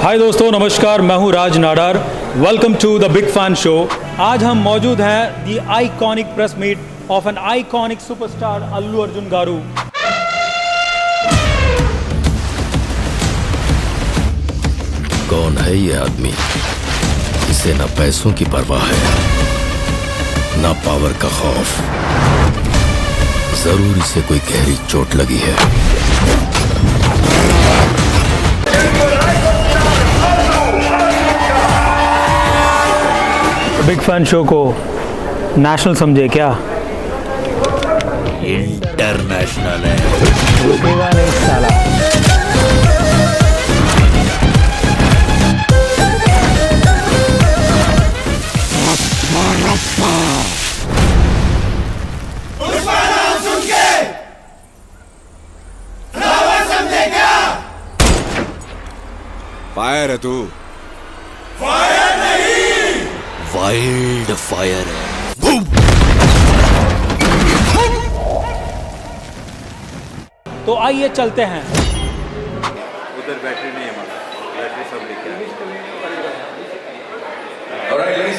हाय दोस्तों, नमस्कार। मैं हूं Raj Nadar. Welcome to the big fan show. आज हम मौजूद हैं the iconic press meet of an iconic superstar Allu Arjun garu. कौन है ये आदमी? इसे ना पैसों की परवाह है, ना पावर का खौफ। जरूर इसे कोई गहरी चोट लगी है। बिग फैन शो को नेशनल समझे क्या? इंटरनेशनल है। रुकेगा नहीं साला। फायर है तू? फायर नहीं, वाइल्ड फायर है। तो आइए चलते हैं। उधर बैटरी नहीं है हमारा, बैटरी सब लेके आए। Alright, ladies.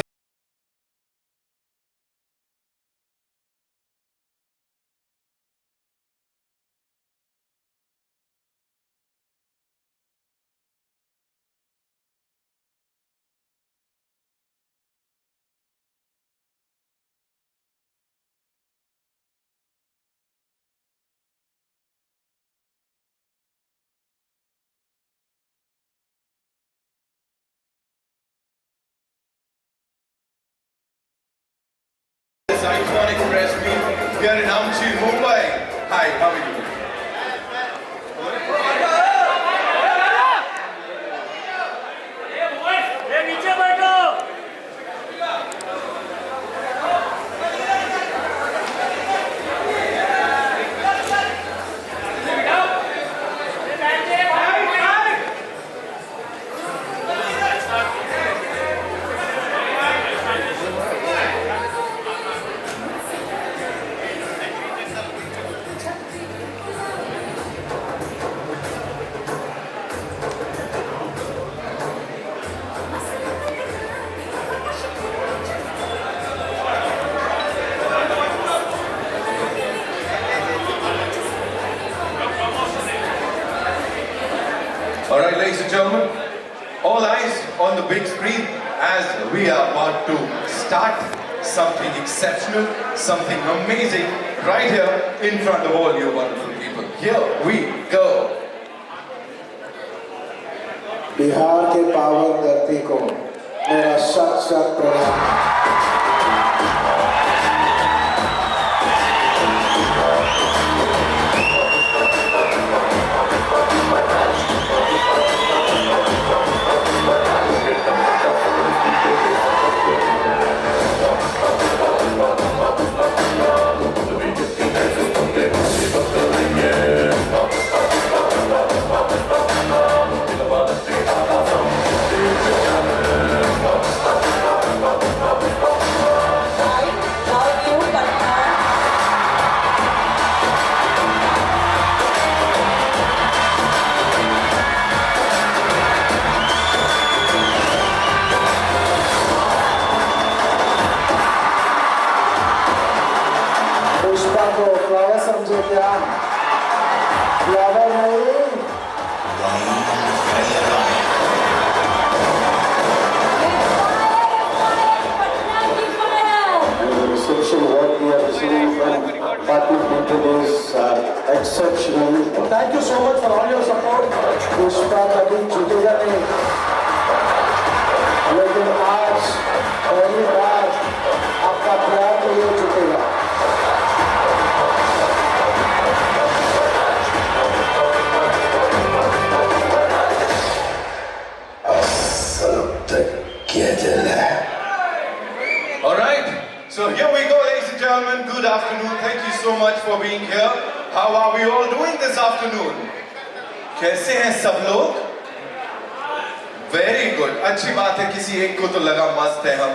This iconic press meet here in Amchi, Mumbai. Hi, how are you? Alright, ladies and gentlemen, all eyes on the big screen as we are about to start something exceptional, something amazing right here in front of all you wonderful people. Here we go. Bihar के पावन धरती को मेरा शत शत प्रणाम। पुष्पा को flower समझे क्या? फ्लावर नहीं, the reception what we are receiving from partner people is exceptional. Thank you so much for all your support. Pushpa कभी झुकेगा नहीं, लेकिन आज पहली बार आपका प्यार तो ये झुकेगा। Alright, so here we go, ladies and gentlemen. Good afternoon. Thank you so much for being here. How are we all doing this afternoon? कैसे हैं सब लोग? Very good. अच्छी बात है, किसी एक को तो लगा मस्त है हम।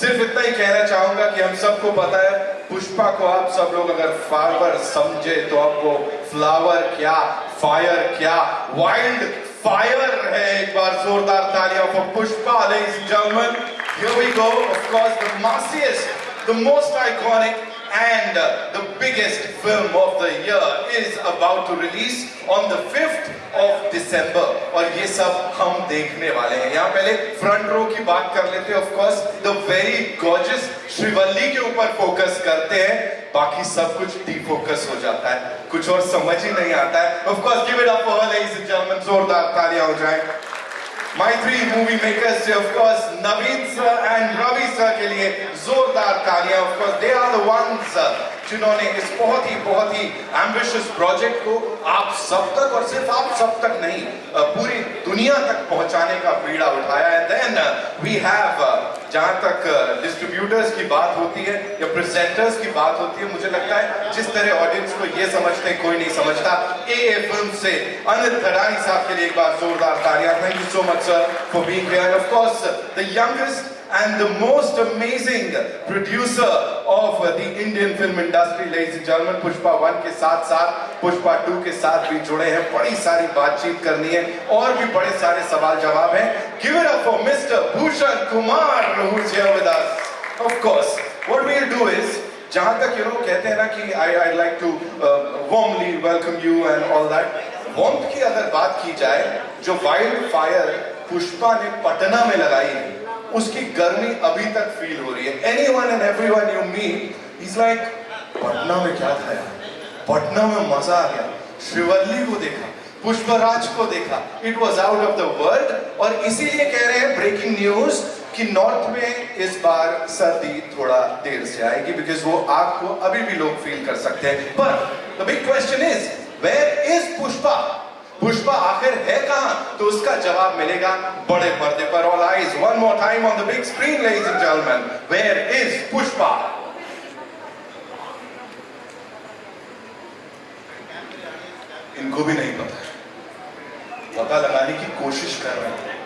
सिर्फ इतना ही कहना चाहूंगा कि हम सबको पता है पुष्पा को आप सब लोग अगर फ्लावर समझे तो आपको फ्लावर क्या, फायर क्या, वाइल्ड फायर है। एक बार जोरदार तालियां for Pushpa, ladies and gentlemen. Here we go. Of course, the massiest, the most iconic and the biggest film of the year is about to release on the 5th of December. और ये सब हम देखने वाले हैं। यहाँ पहले फ्रंट रो की बात कर लेते हैं। Of course, the very gorgeous Srivalli के ऊपर फोकस करते हैं, बाकी सब कुछ डिफोकस हो जाता है, कुछ और समझ ही नहीं आता है। Of course, give it up for her, ladies and gentlemen. जोरदार तालियां हो जाएं। My three movie makers, of course, Naveen sir and Ravi sir के लिए जोरदार तालियां। Of course, they are the ones जिन्होंने इस बहुत ही ambitious project को आप सब तक, और सिर्फ आप सब तक नहीं, पूरी दुनिया तक पहुंचाने का बीड़ा उठाया है। Then we have जहां तक डिस्ट्रीब्यूटर्स की बात होती है या प्रेजेंटर्स की बात होती है, मुझे लगता है जिस तरह ऑडियंस को ये समझते हैं कोई नहीं समझता। AA फिल्म से अनिल धड़ानी साहब के लिए एक बार जोरदार तालियां। Thank you so much sir for being here. Of course the youngest and the most amazing producer of the Indian film industry, ladies and gentlemen, Pushpa 1 के साथ साथ Pushpa 2 के साथ भी जुड़े हैं। बड़ी सारी बातचीत करनी है और भी बड़े सारे सवाल जवाब हैं। Give it up for Mr. Bhushan Kumar, who's here with us. Of course, what we'll do is, जहाँ तक कहते हैं ना कि I'd like to warmly welcome you and all that. Warmth की अगर बात की जाए, जो वाइल्ड फायर पुष्पा ने पटना में लगाई है, उसकी गर्मी अभी तक फील हो रही है। Anyone and everyone you meet, he's like, Patna में क्या था यार, पटना में मजा आ गया, श्रीवल्ली को देखा, पुष्पराज को देखा, it was out of the world। और इसीलिए कह रहे हैं ब्रेकिंग न्यूज कि नॉर्थ में इस बार सर्दी थोड़ा देर से आएगी, बिकॉज वो आग को अभी भी लोग फील कर सकते हैं। पर the big question is, where is Pushpa? Pushpa आखिर है कहां? तो उसका जवाब मिलेगा बड़े पर्दे पर। All eyes one more time on the big screen, ladies and gentleman, where is Pushpa? इनको भी नहीं पता लगाने की कोशिश कर रहे हैं।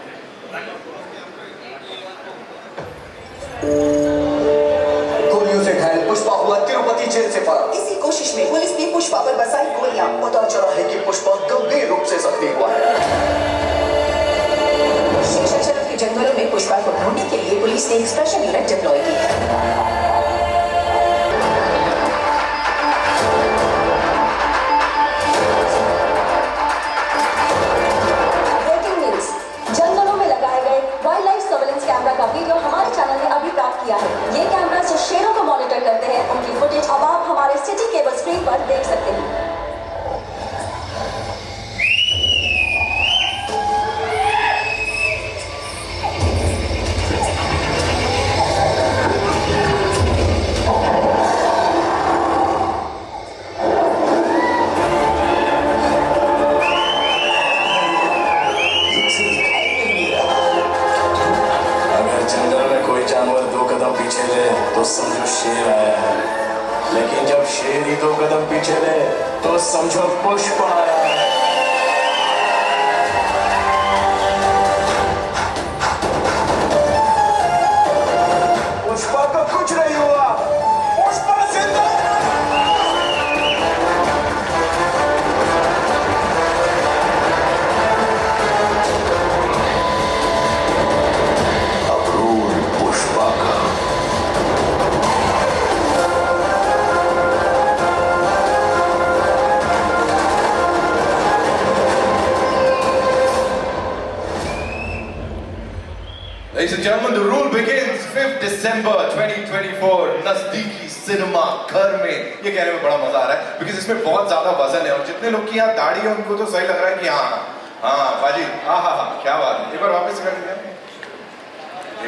गोलियों से घायल पुष्पा हुआ तिरुपति जेल से फरार। इसी कोशिश में पुलिस ने पुष्पा पर बरसाई गोलियां। पता चला है कि पुष्पा गंभीर रूप से जख्मी हुआ है। शेषाचल के जंगलों में पुष्पा को ढूंढने के लिए पुलिस ने एक स्पेशल यूनिट डिप्लॉय की है। कैमरा का वीडियो हमारे चैनल ने अभी प्राप्त किया है। ये कैमरा जो शेरों को मॉनिटर करते हैं, उनकी फुटेज अब आप हमारे सिटी केबल स्क्रीन पर देख सकते हैं। समझो शेर आया है, लेकिन जब शेर ही 2 कदम पीछे ले तो समझो पुष्पा आया है। पुष्पा को कुछ नहीं हुआ, पुष्पा जिंदा है। अब रूल पुष्पा का। Ladies and gentlemen, the rule begins 5th December 2024, नजदीकी सिनेमा घर में। ये कहने में बड़ा मजा आ रहा है बिकॉज इसमें बहुत ज्यादा वजन है, और जितने लोग की यहाँ दाढ़ी है उनको तो सही लग रहा है कि हाँ बाजी, हाँ क्या बात है। एक बार वापस कर दीजिए।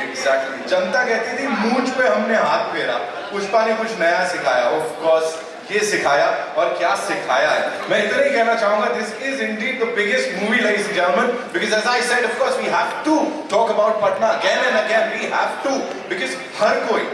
एग्जैक्टली, जनता कहती थी मूंछ पे हमने हाथ फेरा, पुष्पा ने कुछ नया सिखाया। ऑफ कोर्स ये सिखाया, और क्या सिखाया है। मैं इतना ही कहना चाहूंगा, this is indeed the biggest movie, ladies and gentleman, because as I said, of course we have to talk about Patna again and again, we have to, because हर कोई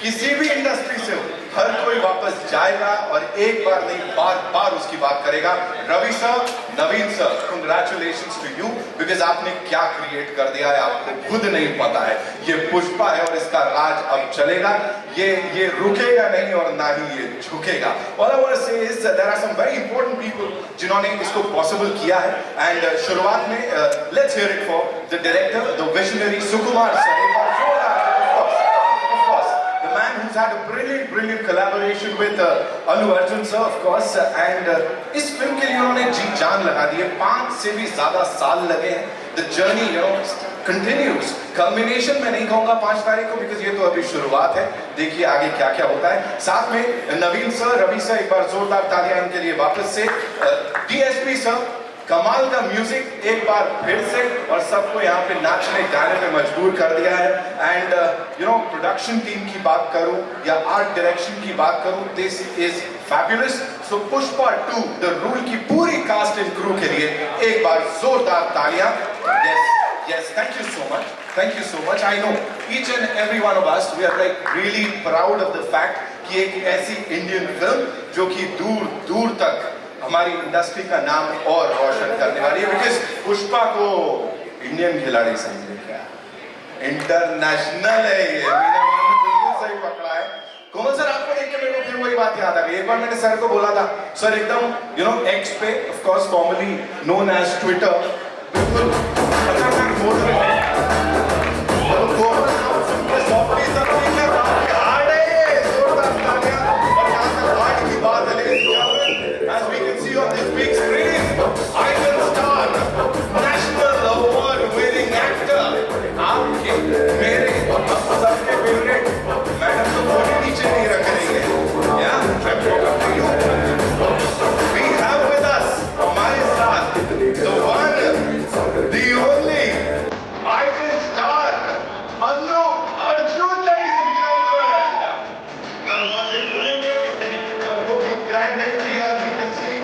किसी भी इंडस्ट्री से हो, हर कोई वापस जाएगा और एक बार नहीं बार बार उसकी बात करेगा। Ravi sir, Naveen sir, congratulations to you, because आपने क्या क्रिएट कर दिया है आपको खुद नहीं पता है। ये पुष्पा है और इसका राज अब चलेगा, ये रुकेगा नहीं और ना ही ये झुकेगा। All I want to say is that there are some very important people जिन्होंने इसको पॉसिबल किया है। एंड शुरुआत में let's hear it for the director, the visionary Sukumar sir. The man who's had a brilliant collaboration with Allu Arjun sir, of course, and इस film के लिए उन्होंने जी जान लगा दी है। 5 से भी ज्यादा साल लगे हैं। The journey, continues. Culmination में नहीं कहूँगा 5 तारीख को, because ये तो अभी शुरुआत है। देखिए आगे क्या क्या होता है। साथ में नवीन सर, रवि सर, एक बार जोरदार तालियां इनके लिए वापस से। DSP सर, कमाल का म्यूजिक एक बार फिर से, और सबको यहाँ पे नाचने गाने पे मजबूर कर दिया है। एंड प्रोडक्शन टीम की बात करूं या आर्ट डायरेक्शन की बात करूं, this is fabulous. So Pushpa 2 the rule की पूरी कास्ट एंड क्रू के लिए एक बार जोरदार तालियां। Yes, thank you so much. I know each and every one of us, we are like really proud of the fact कि एक ऐसी इंडियन फिल्म जो कि दूर दूर तक हमारी इंडस्ट्री का नाम और रोशन करने वाली है। बिकॉज पुष्पा को इंडियन खिलाड़ी समझे क्या, इंटरनेशनल है ये। मीना मान ने बिल्कुल सही पकड़ा है। कोमल सर, आपको देख के मेरे को फिर वही बात याद आ गई। एक बार मैंने सर को बोला था, सर एकदम एक्स पे, of course formally known as Twitter, बिल्कुल खतरनाक मोड में है। और कोमल साहब सुन के सॉफ्टली सब ठीक है, काफी हार्ड है ये। जोरदार तालियां। और यहाँ तक हार्ड की बात है, लेकिन as we can see on this big screen, Icon Star, National Award winning actor, आपके मेरे सबके फेवरेट मैडम तो फोटो नीचे नहीं रख रही है। Yeah, I'm talking to you. We have with us हमारे साथ the one, the only Icon Star, Allu Arjun, ladies and gentlemen. Grand entry here, we can see.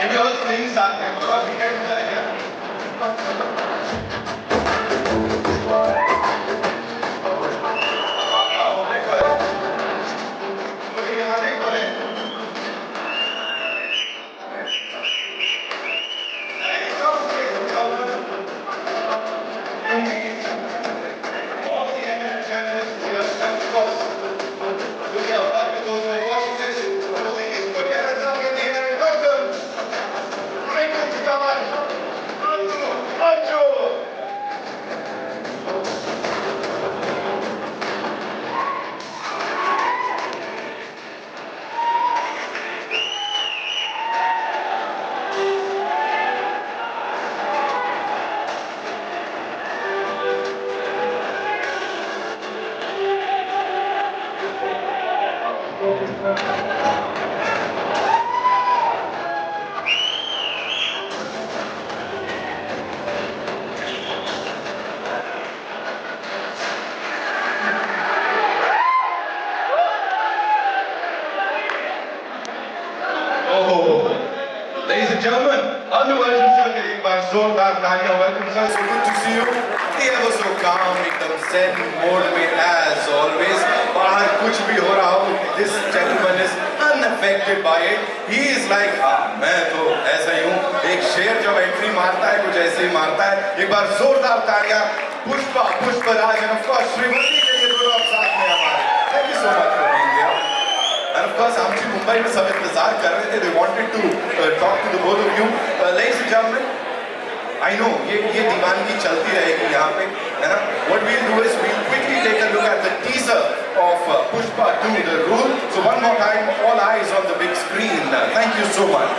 Give me all things साथ में, बाबा weekend है क्या? आओ देखो, मुझे यहाँ देखो रे। All the eminent journalists here, and of course, दुनिया भर में those who are watching this, please put your hands up in the air and welcome Icon Star, Allu Arjun. Oh, ladies and gentlemen, Allu Arjun sir के एक बार जोरदार तालियां। Welcome sir, so good to see you. The ever so calm, एकदम zen mode में as always. बाहर कुछ भी हो रहा हो, this gentleman is unaffected by it. He is like, हाँ मैं तो ऐसा ही हूँ। एक शेर जब एंट्री मारता है कुछ ऐसे ही मारता है। एक बार जोरदार तालियां Pushpraj and of course Shrimati के लिए दोनों अब साथ में हमारे। Thank you so much for being here. And of course, आमची मुंबई में सब इंतजार कर रहे थे. They wanted to talk to the both of you, ladies and gentlemen. I know ये दीवानगी चलती रहेगी यहाँ पे, है ना? What we'll do is we'll quickly take a look at the teaser of Pushpa 2, The Rule. So one more time, all eyes on the big screen. Thank you so much.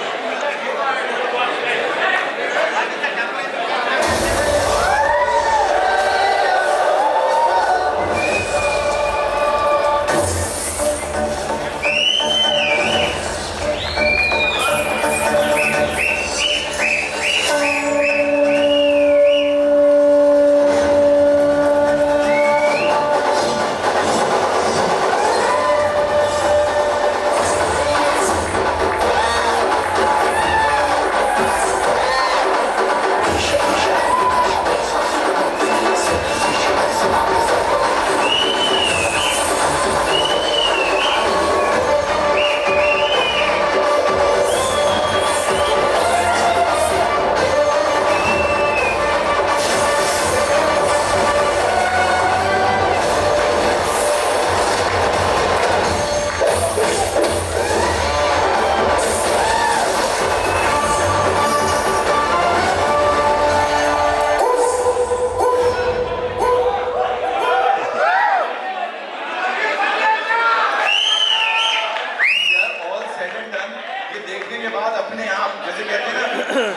अपने आप, जैसे कहते हैं ना,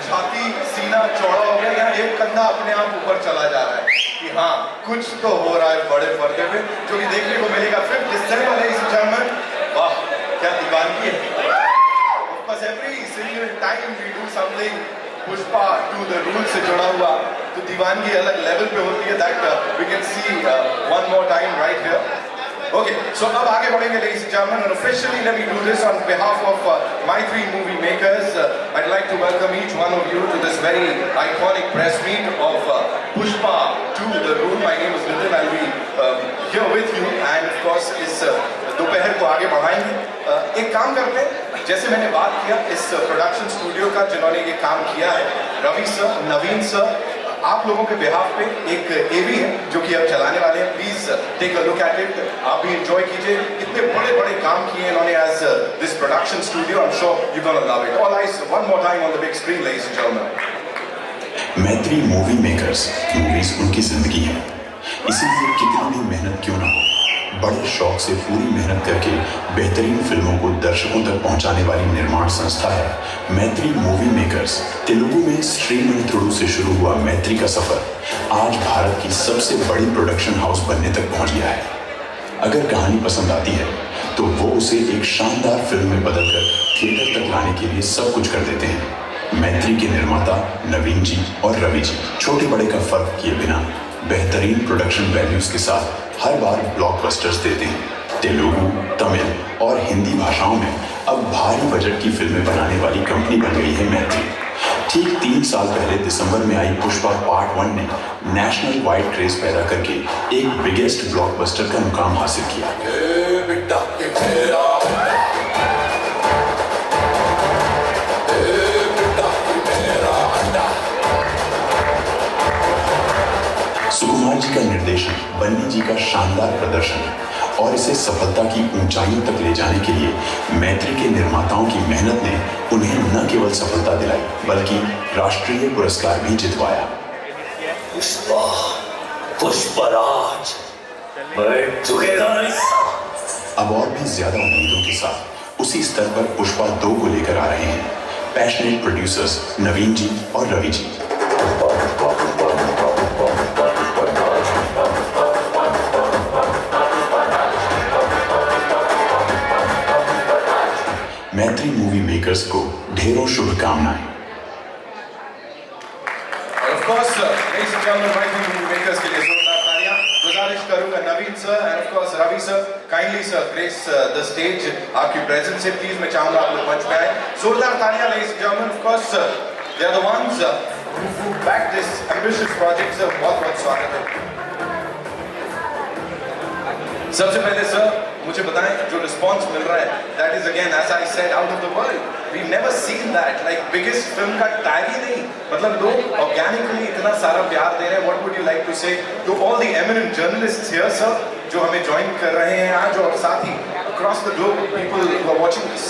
छाती सीना चौड़ा हो गया, या एक कंधा अपने आप ऊपर चला जा रहा है कि हाँ कुछ तो हो रहा है बड़े पर्दे पे, जो कि देखने को मिलेगा 5th December, ladies and gentlemen. वाह क्या दीवानगी है. Of course, every single time we do something Pushpa to the rule से जुड़ा हुआ, तो दीवानगी अलग लेवल पे होती है. That we can see one more time right here. Okay, so अब आगे बढ़ेंगे ladies and gentlemen, and officially let me do this on behalf of my 3 movie makers. I'd like to welcome each one of you to this very iconic press meet of Pushpa to the Rule. My name is Nitin. I'll be here with you, and of course इस दोपहर को आगे बढ़ाएंगे. एक काम करते हैं, जैसे मैंने बात किया इस प्रोडक्शन स्टूडियो का जिन्होंने ये काम किया है, रवि सर, नवीन सर, आप लोगों के बिहाफ पे एक एवी है जो कि अब चलाने वाले हैं. Please take a look at it, आप भी एंजॉय कीजिए. इतने बड़े बड़े काम किए इन्होंने as this production studio. I am sure you gonna love it. All eyes one more time on the big screen ladies and gentleman. Mythri movie makers, movies उनकी जिंदगी है, इसीलिए कितनी भी मेहनत क्यों ना हो, बड़े शौक से पूरी मेहनत करके बेहतरीन फिल्मों को दर्शकों तक पहुंचाने वाली निर्माण संस्था है मैत्री मूवी मेकर्स. तेलुगु में श्रीमंथुडु से शुरू हुआ मैत्री का सफर आज भारत की सबसे बड़ी प्रोडक्शन हाउस बनने तक पहुंच गया है. अगर कहानी पसंद आती है तो वो उसे एक शानदार फिल्म में बदलकर थिएटर तक लाने के लिए सब कुछ कर देते हैं. मैत्री के निर्माता नवीन जी और रवि जी छोटे बड़े का फर्क किए बिना बेहतरीन प्रोडक्शन वैल्यूज के साथ हर बार ब्लॉकबस्टर्स देते हैं. तेलुगु, तमिल और हिंदी भाषाओं में अब भारी बजट की फिल्में बनाने वाली कंपनी बन गई है मैत्री. ठीक 3 साल पहले दिसंबर में आई पुष्पा पार्ट 1 ने नेशनल वाइड क्रेज पैदा करके एक बिगेस्ट ब्लॉकबस्टर का मुकाम हासिल किया. सुकुमार जी का निर्देशन, बन्नी जी का शानदार प्रदर्शन और इसे सफलता की ऊंचाइयों तक ले जाने के लिए मैत्री के निर्माताओं की मेहनत ने उन्हें न केवल सफलता दिलाई बल्कि राष्ट्रीय पुरस्कार भी जितवाया. पुष्पा, पुष्पराज, बैठ चुकेगा नहीं. अब और भी ज्यादा उम्मीदों के साथ उसी स्तर पर पुष्पा 2 को लेकर आ रहे हैं पैशनेट प्रोड्यूसर्स नवीन जी और रवि जी. मैत्री मूवी मेकर्स को ढेरों शुभकामनाएं. Of course, ladies and gentlemen, Mythri movie makers के लिए जोरदार तालियां. गुजारिश करूंगा Naveen sir and of course Ravi sir, kindly sir grace the stage. आपकी प्रेजेंस से प्लीज मैं चाहूंगा आप लोग मंच पे आए. जोरदार तालियां ladies and gentlemen. Of course, they are the ones who back this ambitious project. Sir बहुत स्वागत है. सबसे पहले सर मुझे बताएं जो रिस्पांस मिल रहा है, that is again as I said out of the world. We never seen that. Like biggest film का टैग ही नहीं, मतलब लोग ऑर्गेनिकली इतना सारा प्यार दे रहे हैं. What would you like to say to all the eminent journalists here sir जो हमें ज्वाइन कर रहे हैं आज, और साथ ही across the globe people who are watching this?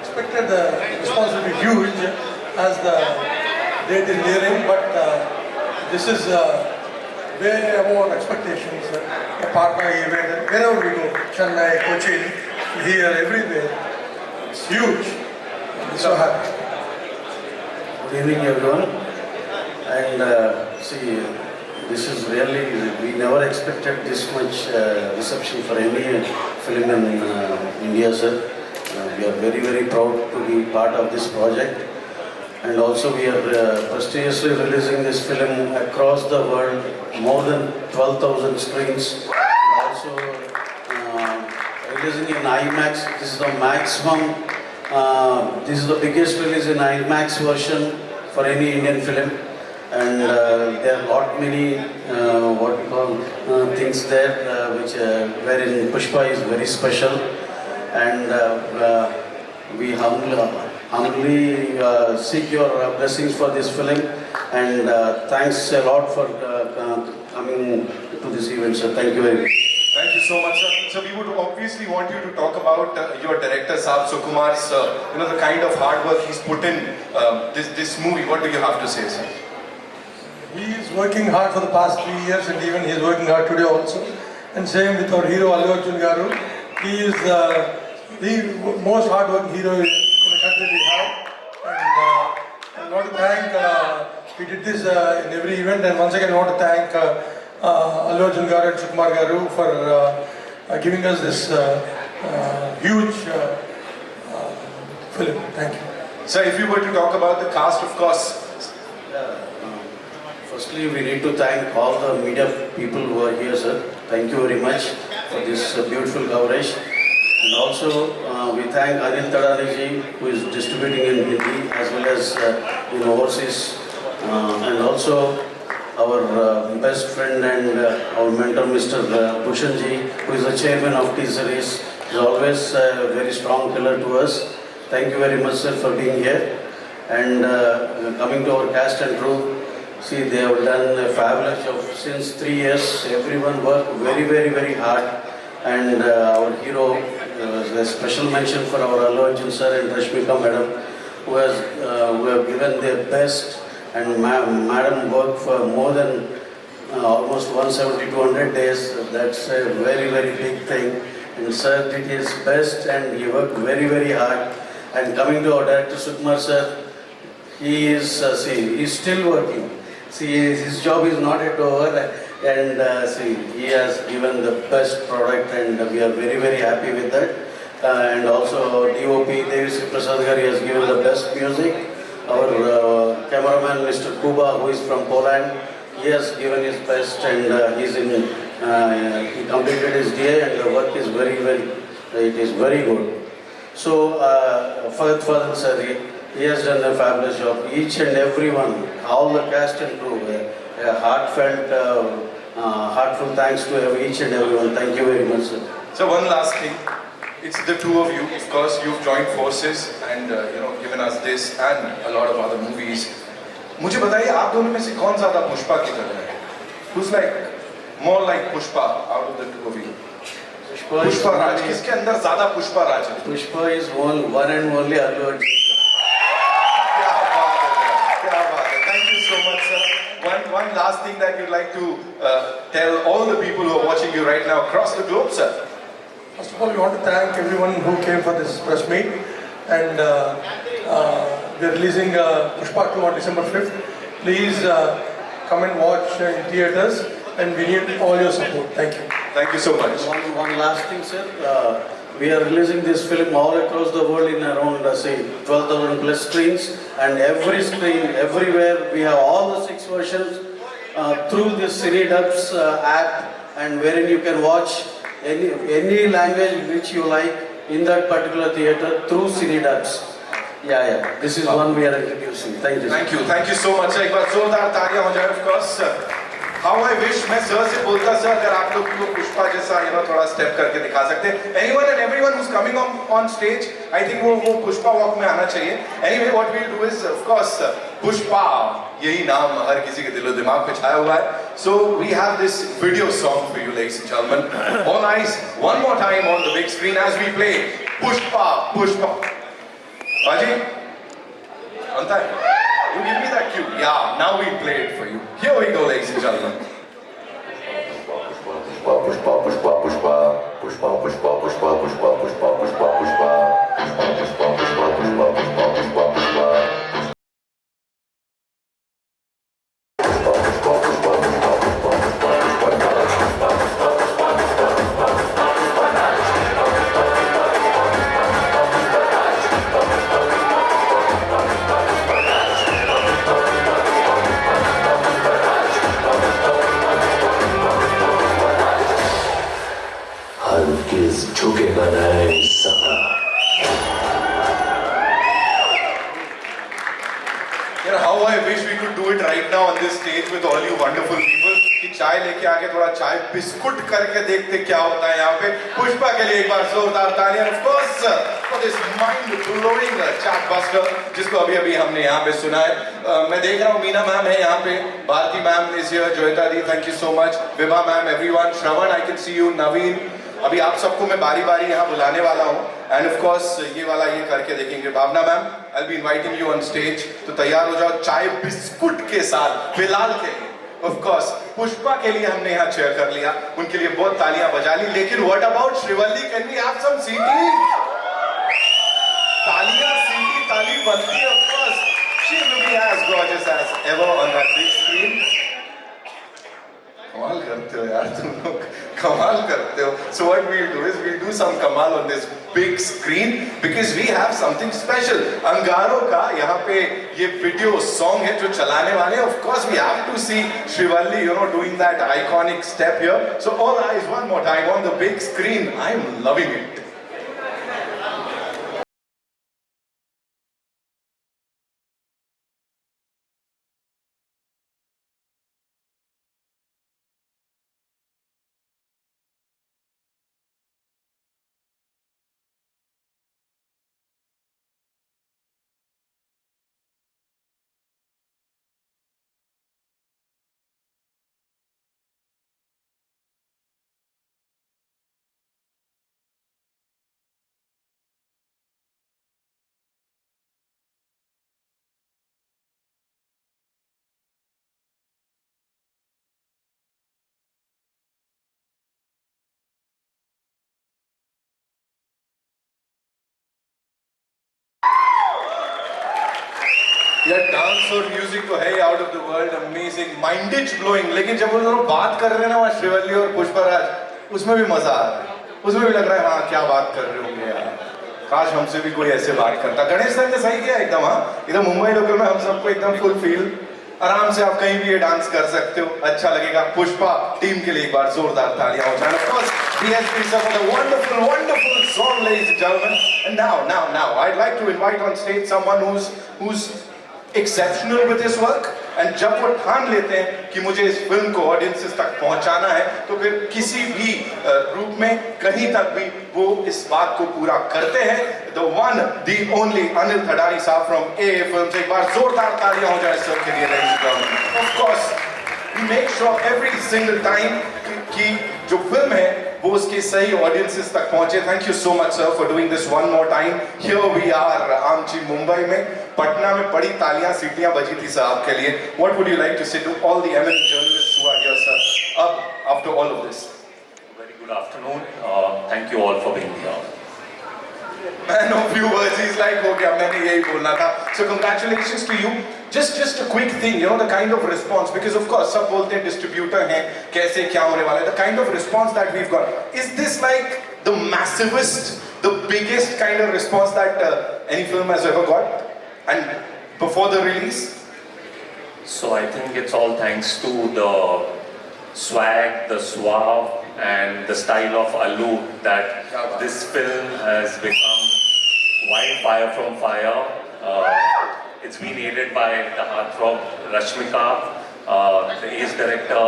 Expected the response will be huge as the date is nearing, but this is way above expectations. A partner event, wherever we go, Chennai, Cochin, here, everywhere, it's huge. I'm so happy. Good evening, everyone. And see, this is really, we never expected this much reception for any film in India, sir. We are very, very proud to be part of this project. And also we are prestigiously releasing this film across the world, more than 12,000 screens. Also releasing in IMAX. This is the maximum, this is the biggest release in IMAX version for any Indian film. And there are lot many what we call things there which wherein Pushpa is very special. And we humbly seek your blessings for this film, and thanks a lot for coming to this event, sir. Thank you very much. Thank you so much, sir. So we would obviously want you to talk about your director, Saab Sukumar's, the kind of hard work he's put in this movie. What do you have to say, sir? He is working hard for the past 3 years, and even he is working hard today also. And same with our hero Allu Arjun Garu. He is the most hard-working hero in the country we have. he did this in every event, and once again I want to thank Allu Arjun garu and Sukumar garu for giving us this huge film. Thank you. So if you were to talk about the cast, of course, Firstly, we need to thank all the media people who are here, sir. Thank you very much for this beautiful coverage. And also, we thank Anil Tadani ji, who is distributing in Hindi as well as in overseas. And also, our best friend and our mentor, Mr. Bhushan ji, who is the chairman of T-Series, is always a very strong pillar to us. Thank you very much, sir, for being here. And coming to our cast and crew, see, they have done a fabulous job since 3 years. Everyone worked very, very, very hard. And our hero, a special mention for our Allu Arjun sir and Rashmika madam, who have given their best. And madam worked for more than almost 170 to 100 days. That's a very, very big thing. And sir did his best and he worked very, very hard. And coming to our director Sukumar sir, he is, he's still working. See, his job is not yet over, and he has given the best product, and we are very, very happy with that. And also, DOP Devisri Prasad Gari has given the best music. Our cameraman, Mr. Kuba, who is from Poland, he has given his best, and he completed his DA, and the work is it is very good. So, Fahad sir, he has done a fabulous job. Each and everyone, all the cast and crew, a heartfelt thanks to each and everyone. Thank you very much, sir. so one last thing. It's the two of you. Of course, you've joined forces and given us this and a lot of other movies. मुझे बताइए आप दोनों में से कौन ज़्यादा पुष्पा की तरह है? Who's like more like Pushpa out of the two of you? Pushpa Raj, किसके अंदर ज़्यादा पुष्पा राज है? Pushpa is one and only Allu Arjun. Thank you so much, sir. One last thing that you'd like to tell all the people who are watching you right now across the globe, sir. First of all, we want to thank everyone who came for this press meet, and we're releasing Pushpa 2 on December 5th. Please come and watch in theaters, and we need all your support. Thank you. Thank you so much. One last thing, sir. We are releasing this film all across the world in around, 12,000 plus screens, and every screen, everywhere, we have all the 6 versions through this Cinedubs app, and wherein you can watch any language which you like in that particular theater through Cinedubs. Yeah. This is one we are introducing. Thank you. Thank you so much. एक बार जोरदार तालियां हो जाए, of course. How I wish मैं sir से बोलता sir अगर आप लोग को पुष्पा जैसा थोड़ा स्टेप करके दिखा सकते. Anyone and everyone who's coming on stage, I think वो पुष्पा वॉक में आना चाहिए. Anyway, what we'll do is, of course, Pushpa यही नाम हर किसी के दिलो दिमाग पे छाया हुआ है. So we have this video song for you, ladies and gentlemen. All eyes, one more time on the big screen as we play Pushpa. Baji, anta hai? You give me that cue. Yeah, now we play it for you. Here we go, ladies and gentlemen. How I wish we could do it right now on this stage with all you wonderful people. कि चाय लेके आके थोड़ा चाय biscuit करके देखते क्या होता है यहाँ पे. पुष्पा के लिए एक बार जोरदार तालियां, of course, for this mind-blowing chartbuster जिसको अभी हमने यहाँ पे सुना है. मैं देख रहा हूँ मीना मैम है यहाँ पे, Bharti ma'am is here, Joyita di, thank you so much, Vibha ma'am, everyone, Shravan, I can see you, Naveen. अभी आप सबको मैं बारी बारी यहाँ बुलाने वाला हूँ. एंड ऑफ कोर्स ये वाला ये करके देखेंगे. Bhavna ma'am, I be inviting you on stage. तो तैयार हो जाओ चाय बिस्कुट के साथ फिलहाल के लिए. ऑफ कोर्स पुष्पा के लिए हमने यहाँ चेयर कर लिया, उनके लिए बहुत तालियां बजा ली. लेकिन what about Srivalli? Can we have some सीटी? तालियां, सीटी, ताली बनती है. Of course she is looking looking as gorgeous as ever on that big screen. कमाल करते हो यार तुम लोग, कमाल करते हो. So what we'll do is we'll do some कमाल on this big screen because we have something special. अंगारों का यहाँ पे ये वीडियो सॉन्ग है जो चलाने वाले हैं. Of course we have to see Shrivalli, you know, doing that iconic step here. So all eyes one more time on the big screen. I'm loving it. यार डांस और म्यूजिक तो है ही out of the world, amazing, minds blowing. लेकिन जब वो दोनों बात कर रहे हैं ना वहाँ श्रीवल्ली और पुष्पराज, उसमें भी मजा आ रहा है. उसमें भी लग रहा है हाँ क्या बात कर रहे होंगे यार, काश हमसे भी कोई ऐसे बात करता. गणेश सर ने सही किया एकदम. हाँ इधर मुंबई लोकल में हम सबको एकदम फुल फील, आराम से आप कहीं भी ये डांस कर सकते हो, अच्छा लगेगा. पुष्पा टीम के लिए एक बार जोरदार तालियां हो जाए. Of course, DSP sir for the wonderful, wonderful song, ladies and gentlemen. And now, I'd like to invite on stage someone who's exceptional with his work. And जब वो ठान लेते हैं कि मुझे इस फिल्म को ऑडियंसेस तक पहुंचाना है, तो फिर किसी भी रूप में कहीं तक भी वो इस बात को पूरा करते हैं. The one, the only Anil Thadani साहब from AA Films. एक बार जोरदार तालियां हो जाए सर के लिए, ladies and gentlemen. Of course, we make sure every single time कि जो फिल्म है वो उसके सही ऑडियंसेस तक पहुंचे. Thank you so much sir for doing this one more time. Here we are आमची मुंबई में. पटना में बड़ी तालियां सीटियां बजी थी सर आपके लिए. What would you like to say to all the eminent journalists who are here sir अब after all of this? Very good afternoon. Thank you all for being here. Man of few words, he's like, हो गया मैंने यही बोलना था. So congratulations to you. Just a quick thing, you know, the kind of response, because of course सब बोलते हैं distributor हैं, कैसे क्या होने वाला है. The kind of response that we've got, is this like the massivest, the biggest kind of response that any film has ever got? And before the release? So I think it's all thanks to the swag, the suave, and the style of Allu that this film has become wildfire from fire. It's been aided by the heartthrob Rashmika, the ace director,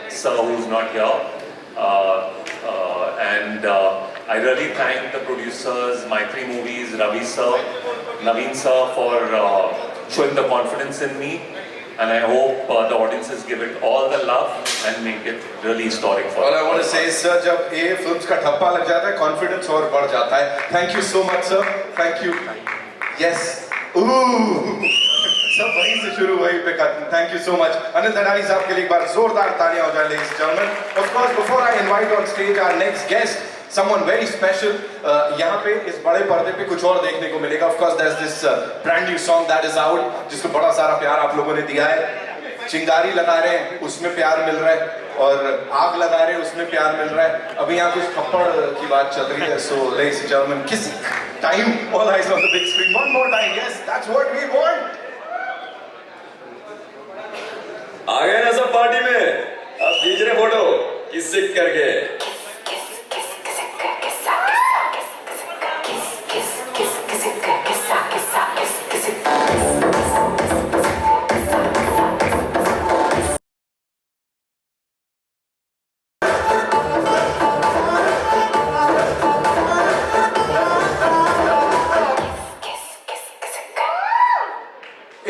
sir, who's not here. And I really thank the producers, Maitri Movies, Ravi sir, Naveen sir for showing the confidence in me. And I hope the audiences give it all the love and make it really historic for us. All I want to say is, sir, जब AA Films का ठप्पा लग जाता है, confidence और बढ़ जाता है. Thank you so much, sir. Thank you. Yes. सब वहीं से शुरू, वहीं पे खत्म. Thank you so much. Anil Thadani साहब के लिए एक बार जोरदार तालियां हो जाए, ladies and gentlemen. Of course, before I invite on stage our next guest, someone very special. यहाँ पे इस बड़े पर्दे पे कुछ और देखने को मिलेगा. Of course, there's this brand new song that is out, जिसको बड़ा सारा प्यार आप लोगों ने दिया है. चिंगारी लगा रहे हैं, उसमें प्यार मिल रहा है, और आग लगा रहे हैं, उसमें प्यार मिल रहा है. अभी यहाँ कुछ थप्पड़ की बात चल रही है. So, ladies and gentlemen, kiss time, all eyes on the big screen. One more time, yes, that's what we want. आ गए ना सब पार्टी में. अब खींच रहे फोटो किस करके.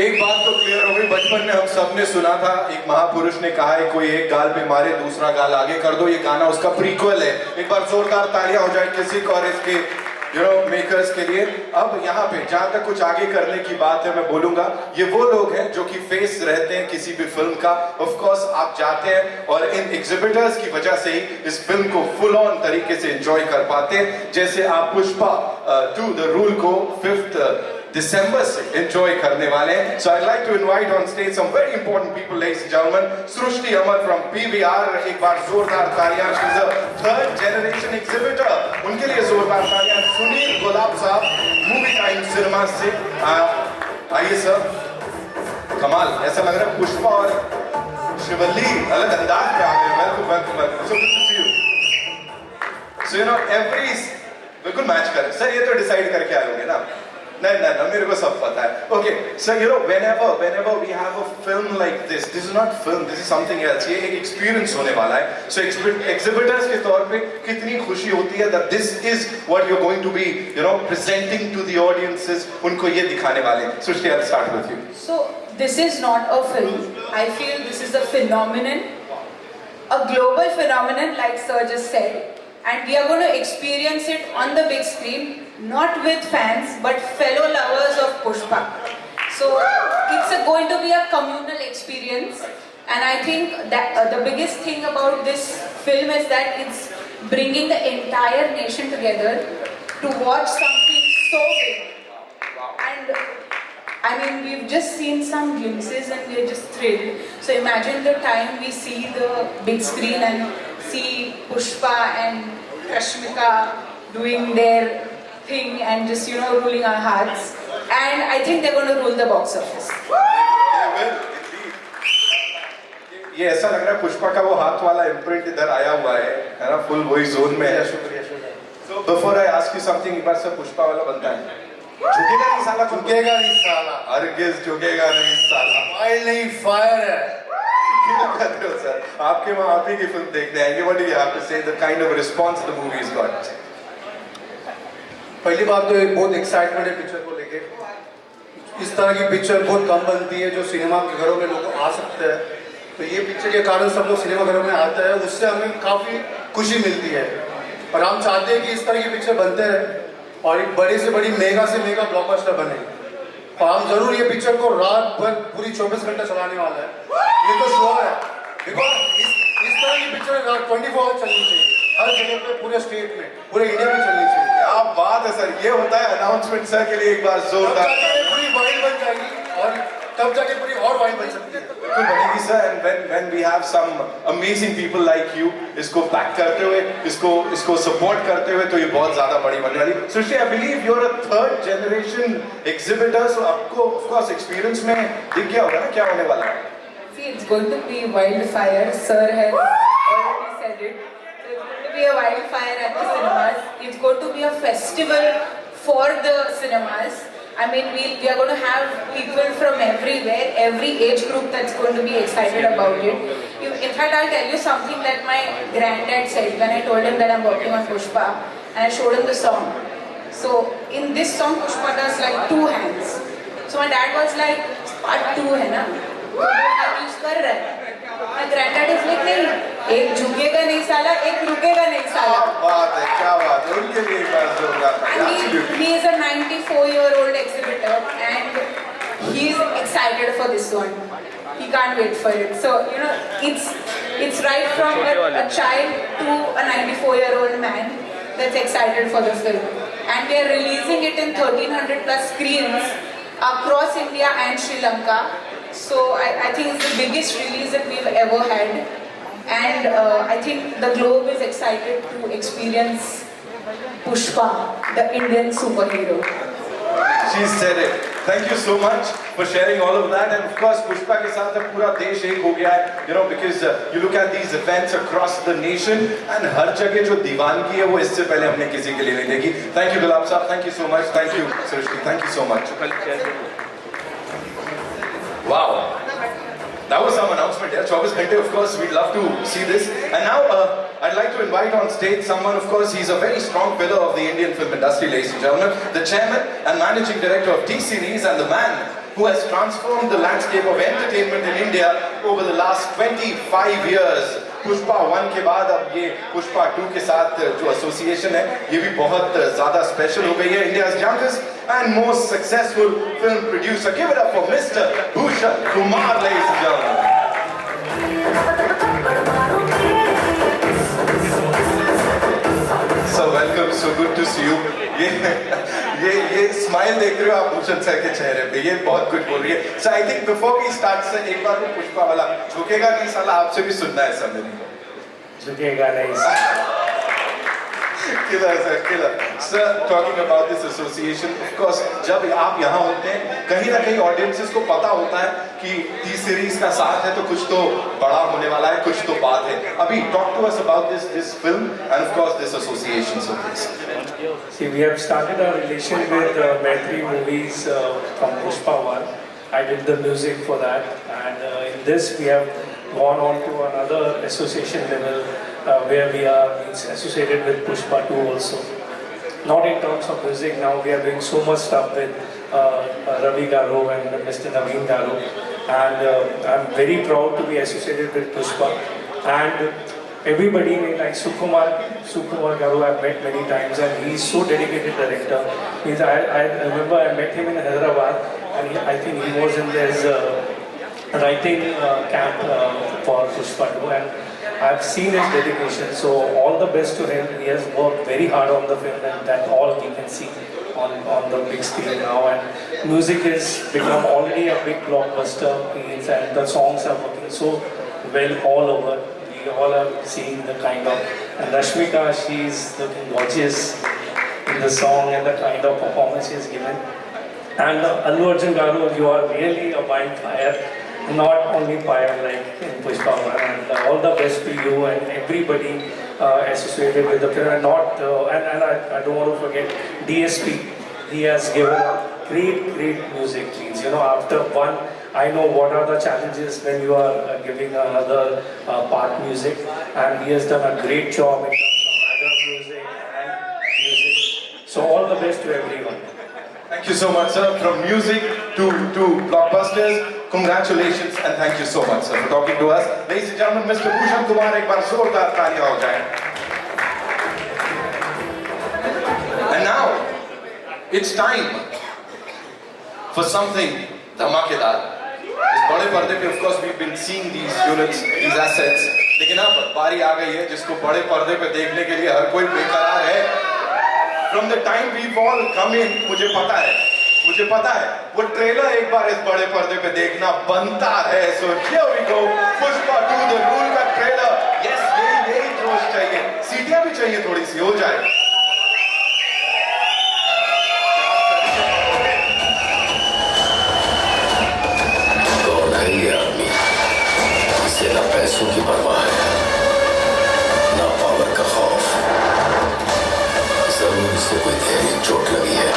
एक बात तो क्लियर हो गई, बचपन में हम सबने सुना था, एक महापुरुष ने कहा है, कोई एक गाल पे मारे दूसरा गाल आगे कर दो. ये गाना उसका प्रीक्वल है. एक बार जोरदार तालियां हो जाए किसी और इसके मेकर्स के लिए. अब यहाँ पे जहां तक कुछ आगे करने की बात है, मैं बोलूंगा ये वो लोग हैं जो कि फेस रहते हैं किसी भी फिल्म का. ऑफ कोर्स आप जाते हैं और इन एग्जिबिटर्स की वजह से ही इस फिल्म को फुल ऑन तरीके से एंजॉय कर पाते हैं. जैसे आप पुष्पा 2 द रूल को 5th दिसंबर से एंजॉय करने वाले हैं. So I'd like to invite on stage some very important people, ladies and gentlemen. Srushti Amar from PVR, एक बार जोरदार तालियां. She's a third generation exhibitor. उनके लिए जोरदार तालियां. सुनील गुलाब साहब, मूवी टाइम सिनेमा से आइए सर. कमाल, ऐसा लग रहा है पुष्पा और शिवल्ली अलग अंदाज में आ गए. Welcome welcome welcome. So good to see you. So you know every बिल्कुल मैच करें सर. ये तो डिसाइड करके आए होंगे ना. नहीं मेरे को सब पता है. Okay, so you know whenever we have a film like this is not film, this is something else. ये एक experience होने वाला है. So exhibitors के तौर पे कितनी खुशी होती है that this is what you're going to be, you know, presenting to the audiences. उनको ये दिखाने वाले हैं. Srushti, I'll start with you. So this is not a film. I feel this is a phenomenon, a global phenomenon, like Sir just said. And we are going to experience it on the big screen, not with fans, but fellow lovers of Pushpa. So it's going to be a communal experience. And I think that the biggest thing about this film is that it's bringing the entire nation together to watch something so big. And I mean, we've just seen some glimpses and we're just thrilled. So imagine the time we see the big screen and see Pushpa and Rashmika doing their thing and just, you know, ruling our hearts. And I think they're going to rule the box office. ये ऐसा लग रहा है पुष्पा का वो हाथ वाला imprint इधर आया हुआ है ना. फुल वही जोन में है. So before I ask you something, एक बार से पुष्पा वाला बनता है. झुकेगा नहीं साला. झुकेगा नहीं साला. हरगिज़ झुकेगा नहीं साला. फाइल नहीं फायर है. क्यों कहते हो सर? आपके वहाँ आप ही की फिल्म देखने आएंगे. What do you have to say? The kind of response the movie's got. पहली बात तो एक बहुत एक्साइटमेंट है पिक्चर को लेके. इस तरह की पिक्चर बहुत कम बनती है जो सिनेमा के घरों में लोग आ सकते हैं. तो ये पिक्चर के कारण सब लोग सिनेमा घरों में आते हैं. उससे हमें काफ़ी खुशी मिलती है. और हम चाहते हैं कि इस तरह की पिक्चर बनते हैं और एक बड़ी से बड़ी मेगा से मेगा ब्लॉकबस्टर बने. और हम जरूर ये पिक्चर को रात भर पूरी 24 घंटे चलाने वाला है. ये तो शो है. बिकॉज इस तरह की पिक्चर 24 आवर्स चलनी चाहिए हर जगह पे, पूरे स्टेट में, पूरे इंडिया में चलनी चाहिए. क्या बात है सर. ये होता है अनाउंसमेंट सर के लिए. एक बार जोरदार. पूरी वाइड बन जाएगी और तब जाके पूरी और वाइड बन सकती है. बिल्कुल बनेगी sir. And when we have some amazing people like you इसको बैक करते हुए, इसको सपोर्ट करते हुए, तो ये बहुत ज्यादा बड़ी बनने वाली. Srushti, I believe you're a third generation exhibitor, so आपको of course experience में दिख गया होगा ना क्या होने वाला है. See, it's going to be wildfire. Sir has already said it. So it's going to be a wildfire at the cinemas. It's going to be a festival for the cinemas. I mean, we are going to have people from everywhere, every age group that's going to be excited about it. In fact, I'll tell you something that my granddad said when I told him that I'm working on Pushpa, and I showed him the song. So in this song, Pushpa does like 2 hands. So my dad was like, part 2 है ना, use कर रहा है. My granddad is like, नहीं, एक झुकेगा नहीं साला, एक रुकेगा नहीं साला. क्या बात है. उनके लिए एक बार जोरदार. He is a 94-year-old exhibitor and he's excited for this one. He can't wait for it. So, you know, it's right from a child to a 94-year-old man that's excited for the film. And we are releasing it in 1300 plus screens across India and Sri Lanka. So I think it's the biggest release that we've ever had. And I think the globe is excited to experience Pushpa, the Indian superhero. She said it. Thank you so much for sharing all of that. And of course, Pushpa के साथ अब पूरा देश एक हो गया है. You know, because you look at these events across the nation, and हर जगह जो दीवानगी है वो इससे पहले हमने किसी के लिए नहीं देखी. Thank you, Gulab साहब. Thank you so much. Thank you, Srushti. Thank you so much. Wow. That was some announcement. Yeah, 24 घंटे. Of course, we'd love to see this. And now, I'd like to invite on stage someone. Of course, he's a very strong pillar of the Indian film industry, ladies and gentlemen. The chairman and managing director of T-Series, and the man who has transformed the landscape of entertainment in India over the last 25 years. Pushpa 1 के बाद अब ये पुष्पा 2 के साथ जो association है ये भी बहुत ज़्यादा स्पेशल हो गई है. India's youngest and most successful film producer. Give it up for Mr. Bhushan Kumar, ladies and gentlemen. So welcome, so good to see you. ये स्माइल देख रहे हो आप भूषण सर के चेहरे पे, ये बहुत कुछ बोल रही है. So I think before we start sir, एक बार वो पुष्पा वाला झुकेगा नहीं साला आपसे भी सुनना है सब मेरे को. झुकेगा नहीं. Killer. Sir, talking about this association, of course, जब आप यहाँ होते हैं, कहीं ना कहीं audiences को पता होता है कि T series का साथ है तो कुछ तो बड़ा होने वाला है, कुछ तो बात है. अभी talk to us about this film and of course this association. So please. See, we have started our relation with Maitri Movies from Pushpa 1. I did the music for that, and in this we have gone on to another association level where we are associated with Pushpa 2 also. Not in terms of music, now we are doing so much stuff with Ravi Garu and Mr. Naveen Garu, and I'm very proud to be associated with Pushpa. And everybody like Sukumar Garu I've met many times, and he's so dedicated director. I remember I met him in Hyderabad, and I think he was in this writing camp for Pushpa 2, and I've seen his dedication, so all the best to him. He has worked very hard on the film, and that all we can see on the big screen now. And music has become already a big blockbuster, and the songs are working so well all over. We all are seeing the kind of, and Rashmika, she's looking gorgeous in the song and the kind of performance she has given. And Allu Arjun Garu, you are really a wildfire. Not only fire like in Pushpa 1, and all the best to you and everybody associated with the film. And I don't want to forget DSP. He has given great music. Please, you know, after one, I know what are the challenges when you are giving another part music, and he has done a great job in terms of background music and music. So all the best to everyone. Thank you so much, sir. From music to blockbusters, congratulations and thank you so much, sir, for talking to us. Ladies and gentlemen, Mr. Bhushan Kumar, एक बार जोरदार तालियां हो जाएं. And now, it's time for something धमाकेदार. इस बड़े पर्दे पे, of course, we've been seeing these units, these assets. लेकिन अब बारी आ गई है जिसको बड़े पर्दे पे देखने के लिए हर कोई बेकरार है. From the time we've all come in, मुझे पता है, वो ट्रेलर एक बार इस बड़े पर्दे पे देखना बनता है. So here we go, Pushpa 2, The Rule का ट्रेलर. Yes, यही जोश चाहिए, सीटियां भी चाहिए थोड़ी सी, हो जाए. कौन है ये आदमी? इसे ना पैसों की परवाह है, ना पावर का खौफ. जरूर इसे कोई गहरी चोट लगी है.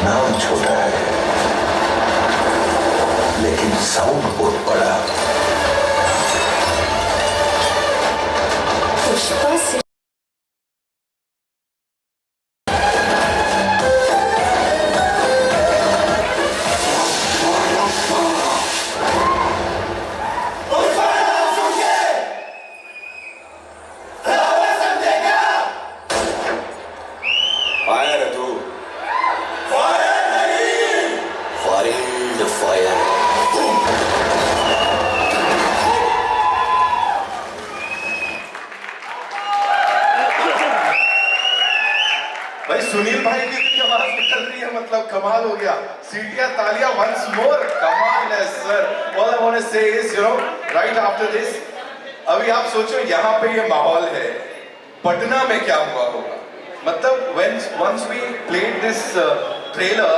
नाम छोटा है लेकिन साउंड बहुत बड़ा. पुष्पा से भाई सुनील भाई की भी आवाज निकल रही है, मतलब कमाल हो गया. सीटियां, तालियां once more. कमाल है sir. All I want to say is, you know, right after this, अभी आप सोचो यहाँ पे ये माहौल है, पटना में क्या हुआ होगा. मतलब once we played this trailer,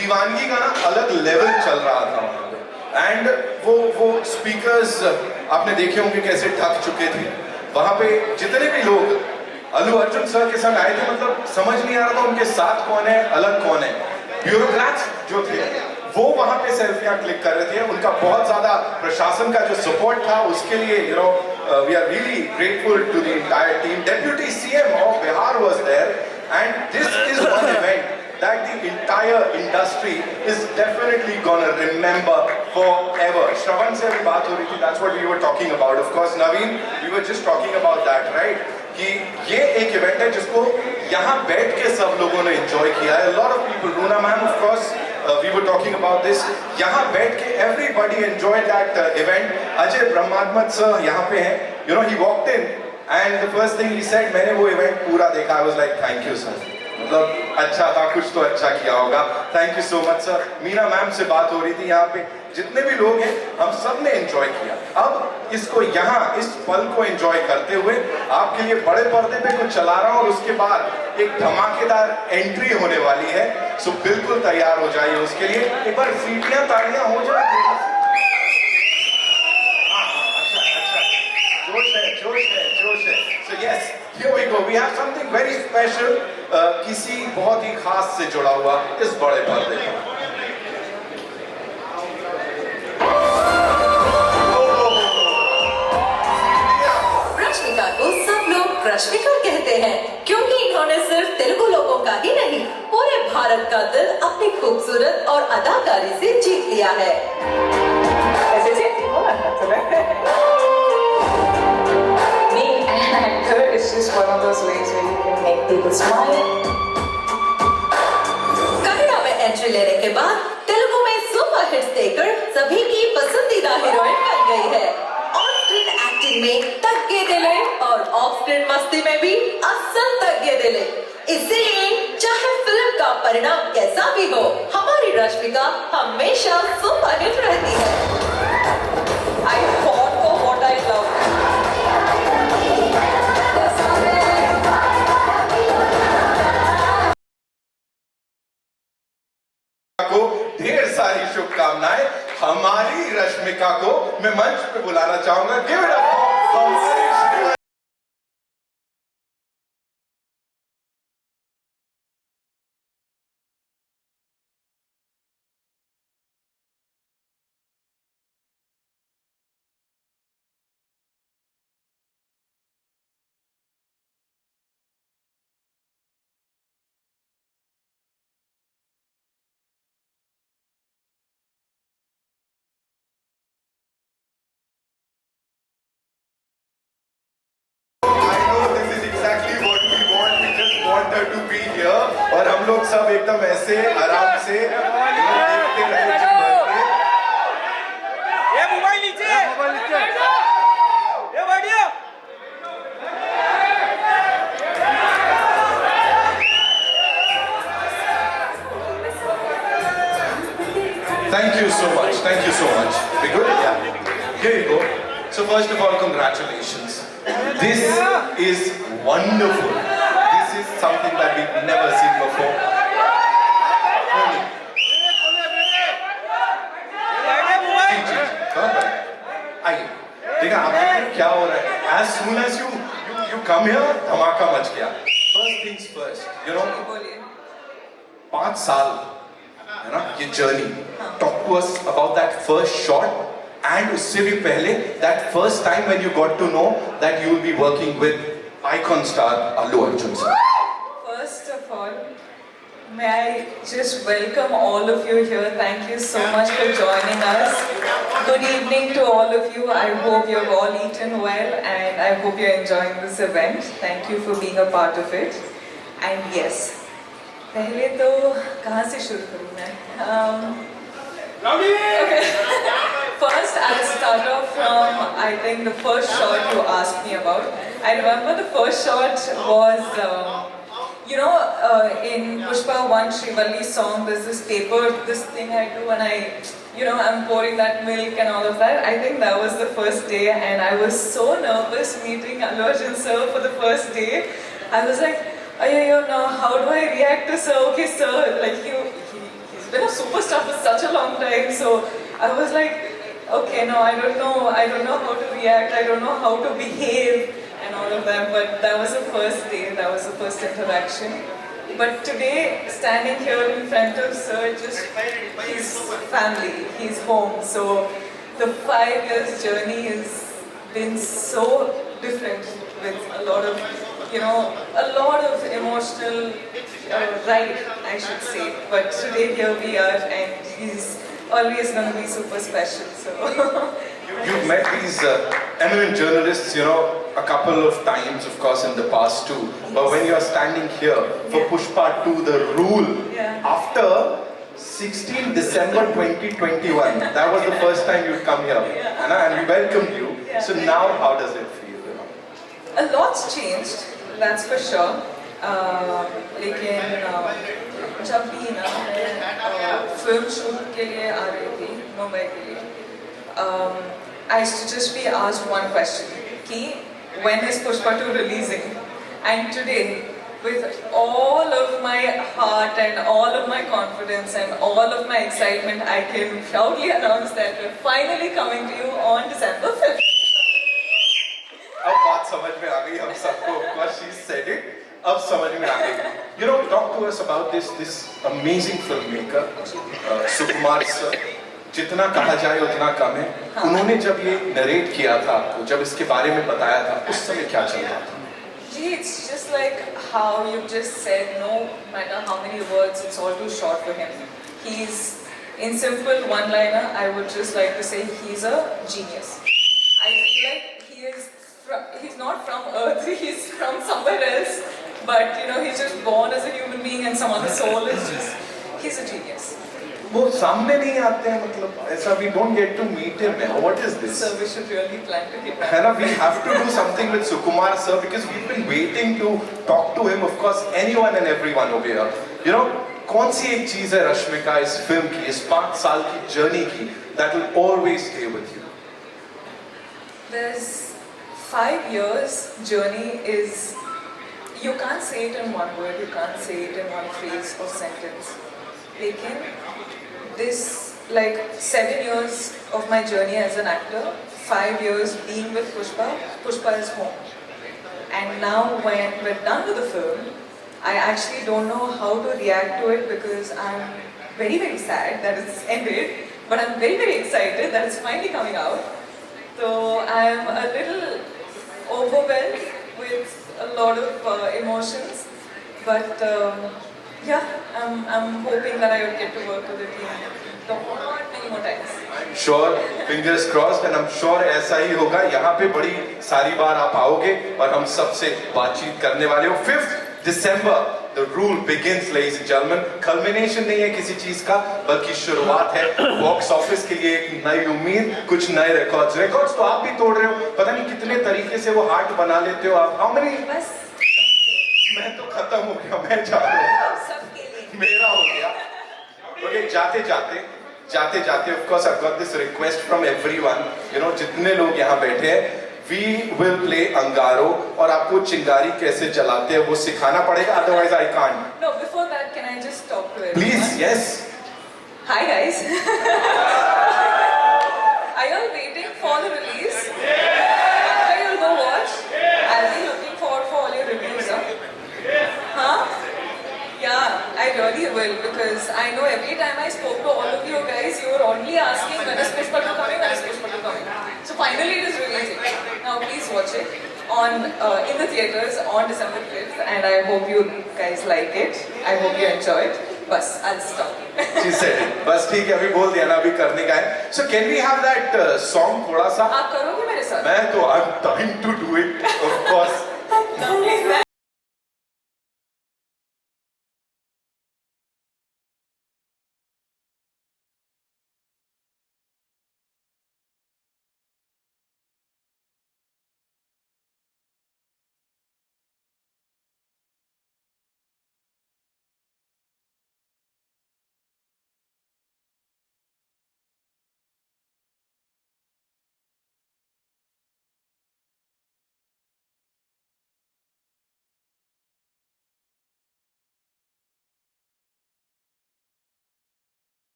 दीवानगी का ना अलग लेवल चल रहा था वहाँ पे. एंड वो स्पीकर्स आपने देखे होंगे कैसे ढक चुके थे. वहाँ पे जितने भी लोग अल्लू अर्जुन सर के संग आए थे, मतलब समझ नहीं आ रहा था उनके साथ कौन है, अलग कौन है. ब्यूरोक्रेट्स जो थे वो वहां पे सेल्फियां क्लिक कर रहे थे. उनका बहुत ज्यादा प्रशासन का जो सपोर्ट था उसके लिए, you know, we are really grateful to the entire team. Deputy CM of Bihar was there, and this is one event that the entire industry is definitely gonna remember forever. Shravan se abhi baat ho rahi thi, that's what we were talking about. Of course, Naveen, we were just talking about that, right? कि ये एक event है जिसको यहाँ बैठ के सब लोगों ने एंजॉय किया है. A lot of people, Runa ma'am, of course, we were talking about this. यहाँ बैठ के everybody enjoyed that event. Ajay ब्रह्मात्मत sir यहाँ पे हैं. You know, he walked in and the first thing he said, मैंने वो event पूरा देखा. I was like, thank you sir. मतलब अच्छा था, कुछ तो अच्छा किया होगा. Thank you so much sir. Meena ma'am से बात हो रही थी यहाँ पे. जितने भी लोग हैं, हम सब ने एंजॉय किया. अब इसको यहाँ इस पल को एंजॉय करते हुए आपके लिए बड़े पर्दे पे कुछ चला रहा हूँ और उसके बाद एक धमाकेदार एंट्री होने वाली है. सो बिल्कुल तैयार हो जाइए उसके लिए. एक बार सीटियां तालियां हो जाए. जोश है. So yes, here we go. We have something very special. किसी बहुत ही खास से जुड़ा हुआ इस बड़े पर्दे पर. रश्मिका को सब लोग रश्मिका कहते हैं क्योंकि इन्होंने सिर्फ तेलुगु लोगों का ही नहीं पूरे भारत का दिल अपनी खूबसूरत और अदाकारी से जीत लिया है. Being an actor is just one of those ways where you can make people smile. Kannada में एंट्री लेने के बाद तेलुगु में सुपर हिट्स देकर सभी की पसंदीदा हीरोइन बन गई है. ऑन स्क्रीन एक्टिंग में तग्गे दिले और ऑफ स्क्रीन मस्ती में भी असल तग्गे दिले. इसलिए चाहे फिल्म का परिणाम कैसा भी हो, हमारी रश्मिका हमेशा सुपर हिट रहती है. I fought for what I love. को ढेर सारी शुभकामनाएं. हमारी रश्मिका को मैं मंच पे बुलाना चाहूंगा. Give it up. her to be here और हम लोग सब एकदम ऐसे आराम से देखते रहे जी भर के. ये मोबाइल नीचे, ये बढ़िया. Thank you so much. Thank you so much. We good? Yeah. Here you go. So first of all, congratulations. This is wonderful. This is something that we've never seen before. आइए, देखा आपने क्या हो रहा है? As soon as you come here, धमाका much गया. First things first, you know. 5 साल है ना ये journey. Talk to us about that first shot and उससे भी पहले that first time when you got to know that you will be working with icon star Allu Arjun sir. First of all, may I just welcome all of you here. Thank you so much for joining us. Good evening to all of you. I hope you've all eaten well and I hope you're enjoying this event. Thank you for being a part of it. And yes, पहले तो कहाँ से शुरू करूँ मैं? Okay. First, I'll start off from I think the first shot you asked me about. I remember the first shot was, in Pushpa 1 Srivalli song, there's this paper, this thing I do and I'm pouring that milk and all of that. I think that was the first day and I was so nervous meeting Allu Arjun sir for the first day. I was like, no, how do I react to sir? Okay sir, like he's been a superstar for such a long time, so I was like, okay, no, I don't know how to react, I don't know how to behave and all of that, but that was the first day, that was the first interaction. But today, standing here in front of sir, just his family, his home, so the 5 years journey has been so different with a lot of emotional ride, I should say. But today here we are and he's always going to be super special. So You've met these eminent journalists, a couple of times, of course, in the past too. But when you're standing here for Pushpa 2, The Rule, after 16 December 2021. That was the first time you'd come here, and we welcomed you. So now, how does it feel? A lot's changed, that's for sure. लेकिन जब भी ना मैं film shoot के लिए आ रही थी मुंबई के लिए, I used to just be asked one question कि when is Pushpa 2 releasing? And today, with all of my heart and all of my confidence and all of my excitement, I can proudly announce that we're finally coming to you on December 5th. अब बात समझ में आ गई हम सबको. Of course, she said it. अब समझ में आ गई. You know, talk to us about this amazing filmmaker, Sukumar sir. जितना कहा जाए उतना कम है. उन्होंने जब ये नरेट किया था आपको, जब इसके बारे में बताया था, उस समय क्या चल रहा था? Gee, it's just like how you just said, no matter how many words, it's all too short for him. He's, in simple one-liner, I would just like to say he's a genius. I feel like he's not from Earth, he's from somewhere else, but you know, he's just born as a human being and some other soul is just, he's a genius. वो सामने नहीं आते हैं, मतलब ऐसा we don't get to meet him. What is this? So we should really plan to get है ना, we have to do something with Sukumar sir because we've been waiting to talk to him. Of course, anyone and everyone over here. You know, कौन सी एक चीज है रश्मिका इस film की, इस 5 साल की जर्नी की that will always stay with you? There's 5 years journey is, you can't say it in one word, you can't say it in one phrase or sentence. लेकिन this, like 7 years of my journey as an actor, 5 years being with Pushpa is home. And now when we're done with the film, I actually don't know how to react to it because I'm very, very sad that it's ended, but I'm very, very excited that it's finally coming out. So I'm a little overwhelmed with a lot of emotions, but yeah, I'm hoping that I will get to work with the team many more times. I'm sure, fingers crossed, and I'm sure ऐसा ही होगा. यहाँ पे बड़ी सारी बार आप आओगे और हम सबसे बातचीत करने वाले हो. 5th December, the rule begins, ladies and gentlemen. Culmination नहीं है किसी चीज का, बल्कि शुरुआत है. Box office के लिए एक नई उम्मीद, कुछ नए records तो आप भी तोड़ रहे हो. पता नहीं कितने तरीके से वो हार्ट बना लेते हो आप. How many? बस मैं तो खत्म हो गया, मैं जा रहा हूँ. मेरा हो गया. Okay, जाते जाते of course I've got this request from everyone. You know, जितने लोग यहाँ बैठे हैं, we will play अंगारो और आपको चिंगारी कैसे जलाते हैं वो सिखाना पड़ेगा. Otherwise I can't. No, before that, can I just talk to everyone? Please, yes. Hi guys. Are you all waiting for the release? After you'll go watch. I'll be looking forward for all your reviews. Huh? Yeah, I really will because I know every time I spoke to all of you guys, you were only asking when is Pushpa 2 coming, when is Pushpa 2 coming. So finally it is releasing. Now please watch it on in the theaters on December 5th, and I hope you guys like it. I hope you enjoy it. Bas, I'll stop. She said it. बस ठीक है, अभी बोल दिया ना, अभी करने का है. So can we have that song थोड़ा सा? आप करोगे मेरे साथ? मैं तो I'm dying to do it, of course.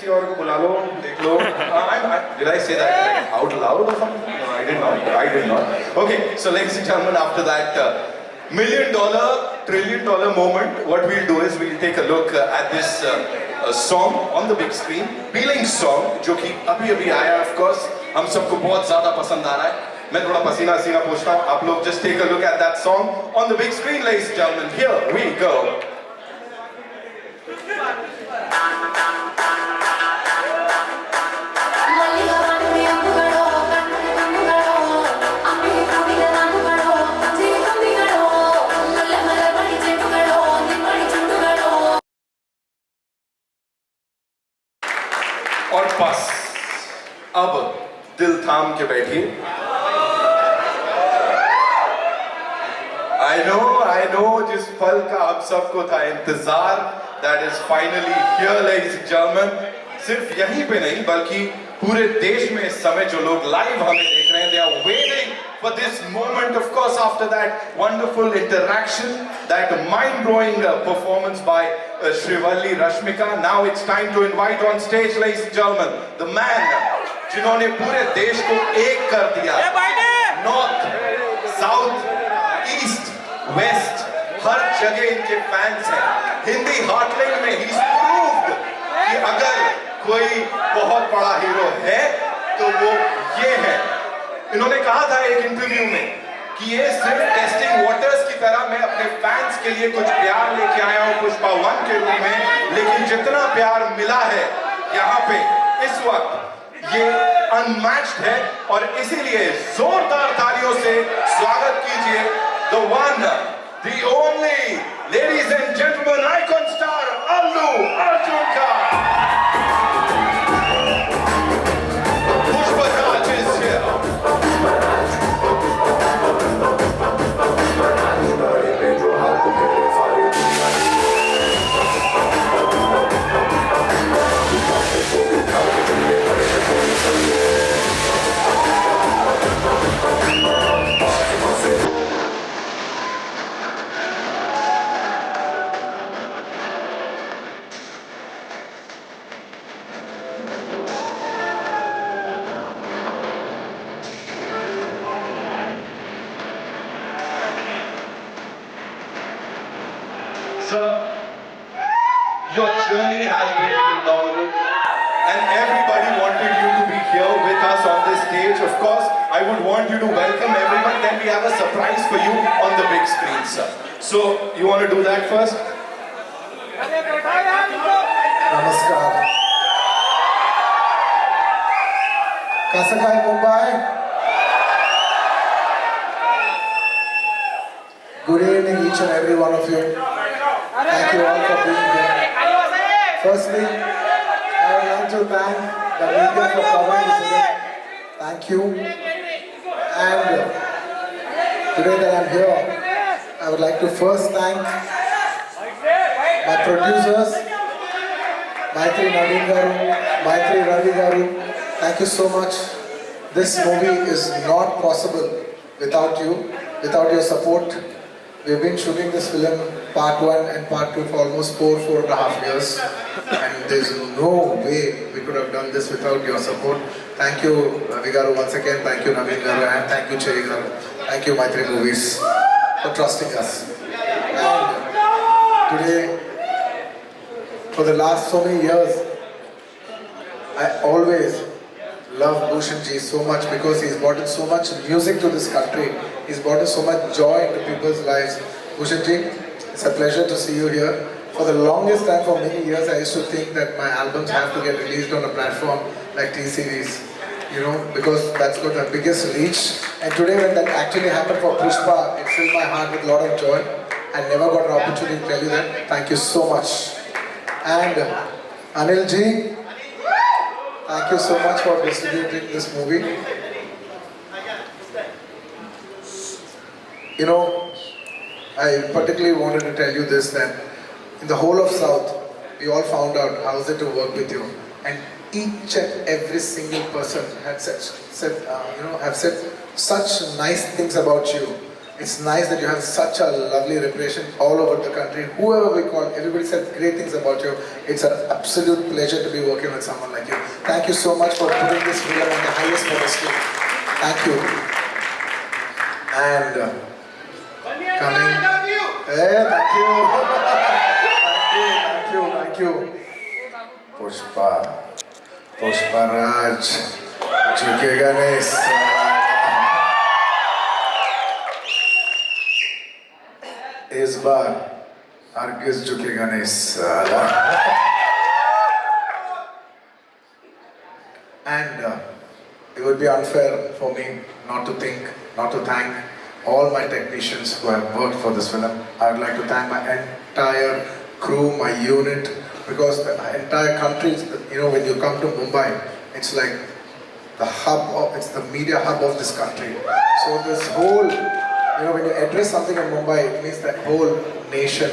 किसी और को बुला लो, देख लो. Did I say that like, out loud or something? No, I did not. I did not. Okay, so ladies and gentlemen, after that $1 million, $1 trillion moment, what we'll do is we'll take a look at this song on the big screen, Peeling song, जो कि अभी आया, of course, हम सबको बहुत ज़्यादा पसंद आ रहा है. मैं थोड़ा पसीना पूछता हूँ. आप लोग just take a look at that song on the big screen, ladies and gentlemen. Here we go. और बस अब दिल थाम के बैठिए. I know जिस पल का आप सबको था इंतजार, that is finally here, ladies and gentlemen. सिर्फ यहीं पे नहीं बल्कि पूरे देश में इस समय जो लोग लाइव हमें देख रहे हैं, they are waiting for this moment. Of course, after that wonderful interaction, that mind-blowing performance by Shrivalli Rashmika. Now it's time to invite on stage, ladies and gentlemen, the man जिन्होंने पूरे देश को एक कर दिया. North, South, East, West, हर जगह इनके fans हैं. हिंदी हार्टलैंड में he's proved कि अगर कोई बहुत बड़ा हीरो है तो वो ये है. इन्होंने कहा था एक इंटरव्यू में कि ये सिर्फ टेस्टिंग वाटर्स की तरह मैं अपने फैंस के लिए कुछ प्यार लेके आया हूं पुष्पा 1 के रूप में, लेकिन जितना प्यार मिला है यहाँ पे इस वक्त ये अनमैच्ड है. और इसीलिए जोरदार तालियों से स्वागत कीजिए the one, the only, ladies and gentlemen, icon star Allu Arjun ka. Pushpa Raj is here. Sir, your journey has been phenomenal and everybody wanted you to be here with us on this stage. Of course, I would want you to welcome everyone. Then we have a surprise for you on the big screen, sir. So, you want to do that first? Namaskar. Kasa kai Mumbai? Good evening each and every one of you. Thank you all for being here. Firstly, I would like to thank the media for covering this event. Thank you. And today that I'm here, I would like to first thank my producers, Maitri Naveen Garu, Maitri Ravi Garu. Thank you so much. This movie is not possible without you, without your support. We've been shooting this film part 1 and part 2 for almost 4.5 years, and there's no way we could have done this without your support. Thank you Ravi Garu once again, thank you Naveen Garu, and thank you Cherry Garu. Thank you Maitri Movies for trusting us. And today, for the last so many years, I always love Bhushan ji so much because he's brought in so much music to this country. He's brought in so much joy into people's lives. Bhushan ji, it's a pleasure to see you here. For the longest time, for many years, I used to think that my albums have to get released on a platform like T-Series, you know, because that's got the biggest reach. And today when that actually happened for Pushpa, it filled my heart with a lot of joy. I never got an opportunity to tell you that. Thank you so much. And Anil ji, thank you so much for distributing this movie. You know, I particularly wanted to tell you this, that in the whole of South, we all found out how is it to work with you. And each and every single person had said such nice things about you. It's nice that you have such a lovely reputation all over the country. Whoever we call, everybody said great things about you. It's an absolute pleasure to be working with someone like you. Thank you so much for putting this film on the highest pedestal. Thank you. And coming. Hey, thank you. Thank you. Pushpa Raj, झुकेगा नहीं साला. इस बार हरगिज़ झुकेगा नहीं साला. And it would be unfair for me not to thank all my technicians who have worked for this film. I would like to thank my entire crew, my unit, because the entire country, when you come to Mumbai, it's like it's the media hub of this country. So this whole, when you address something in Mumbai, it means that whole nation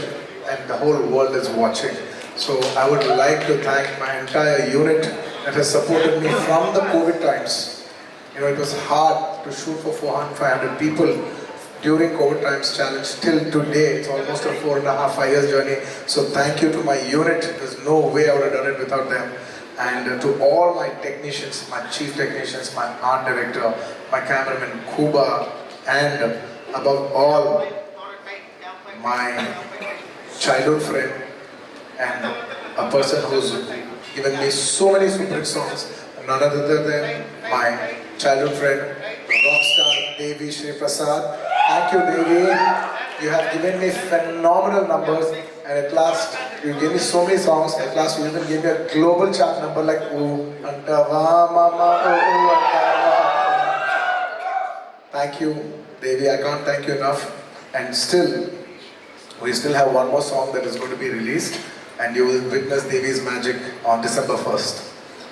and the whole world is watching. So I would like to thank my entire unit that has supported me from the COVID times. It was hard to shoot for 400-500 people during COVID times challenge till today. It's almost a 4.5 years journey. So thank you to my unit. There's no way I would have done it without them. And to all my technicians, my chief technicians, my art director, my cameraman Kuba, and above all, my childhood friend and a person who's given me so many super hit songs, none other than my childhood friend, rockstar Devi Shri Prasad. Thank you, Devi. You have given me phenomenal numbers, and at last you gave me so many songs. At last you even gave me a global chart number like Ooh Antava Mama Ooh Antava. Thank you, Devi. I can't thank you enough. And still, we still have one more song that is going to be released, and you will witness Devi's magic on December 1st,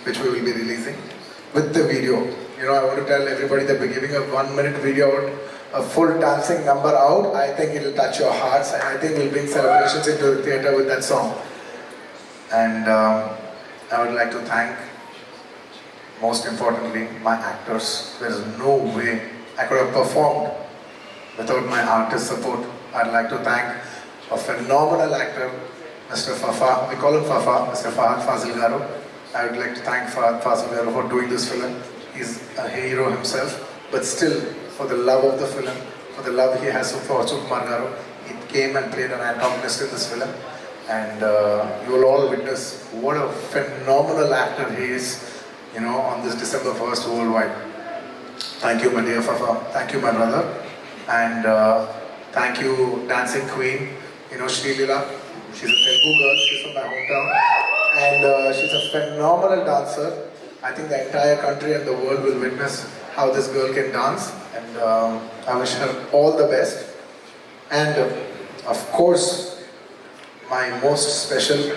which we will be releasing with the video. I want to tell everybody that we're giving a 1-minute video out, a full dancing number out. I think it will touch your hearts, and I think we'll bring celebrations into the theatre with that song. And I would like to thank, most importantly, my actors. There's no way I could have performed without my artist support. I'd like to thank a phenomenal actor, Mr. Fafa. We call him Fafa, Mr. Fahad Fazil Garu. I would like to thank Fahad Fazil Garu for doing this film. He's a hero himself, but still, for the love of the film, for the love he has for Sukumar Garu, he came and played an antagonist in this film. And you will all witness what a phenomenal actor he is, on this December 1st worldwide. Thank you, my dear Fafa. Thank you, my brother. And thank you, Dancing Queen, Sri Leela. She's a Telugu girl, she's from my hometown. And she's a phenomenal dancer. I think the entire country and the world will witness how this girl can dance. And I wish her all the best. And of course, my most special,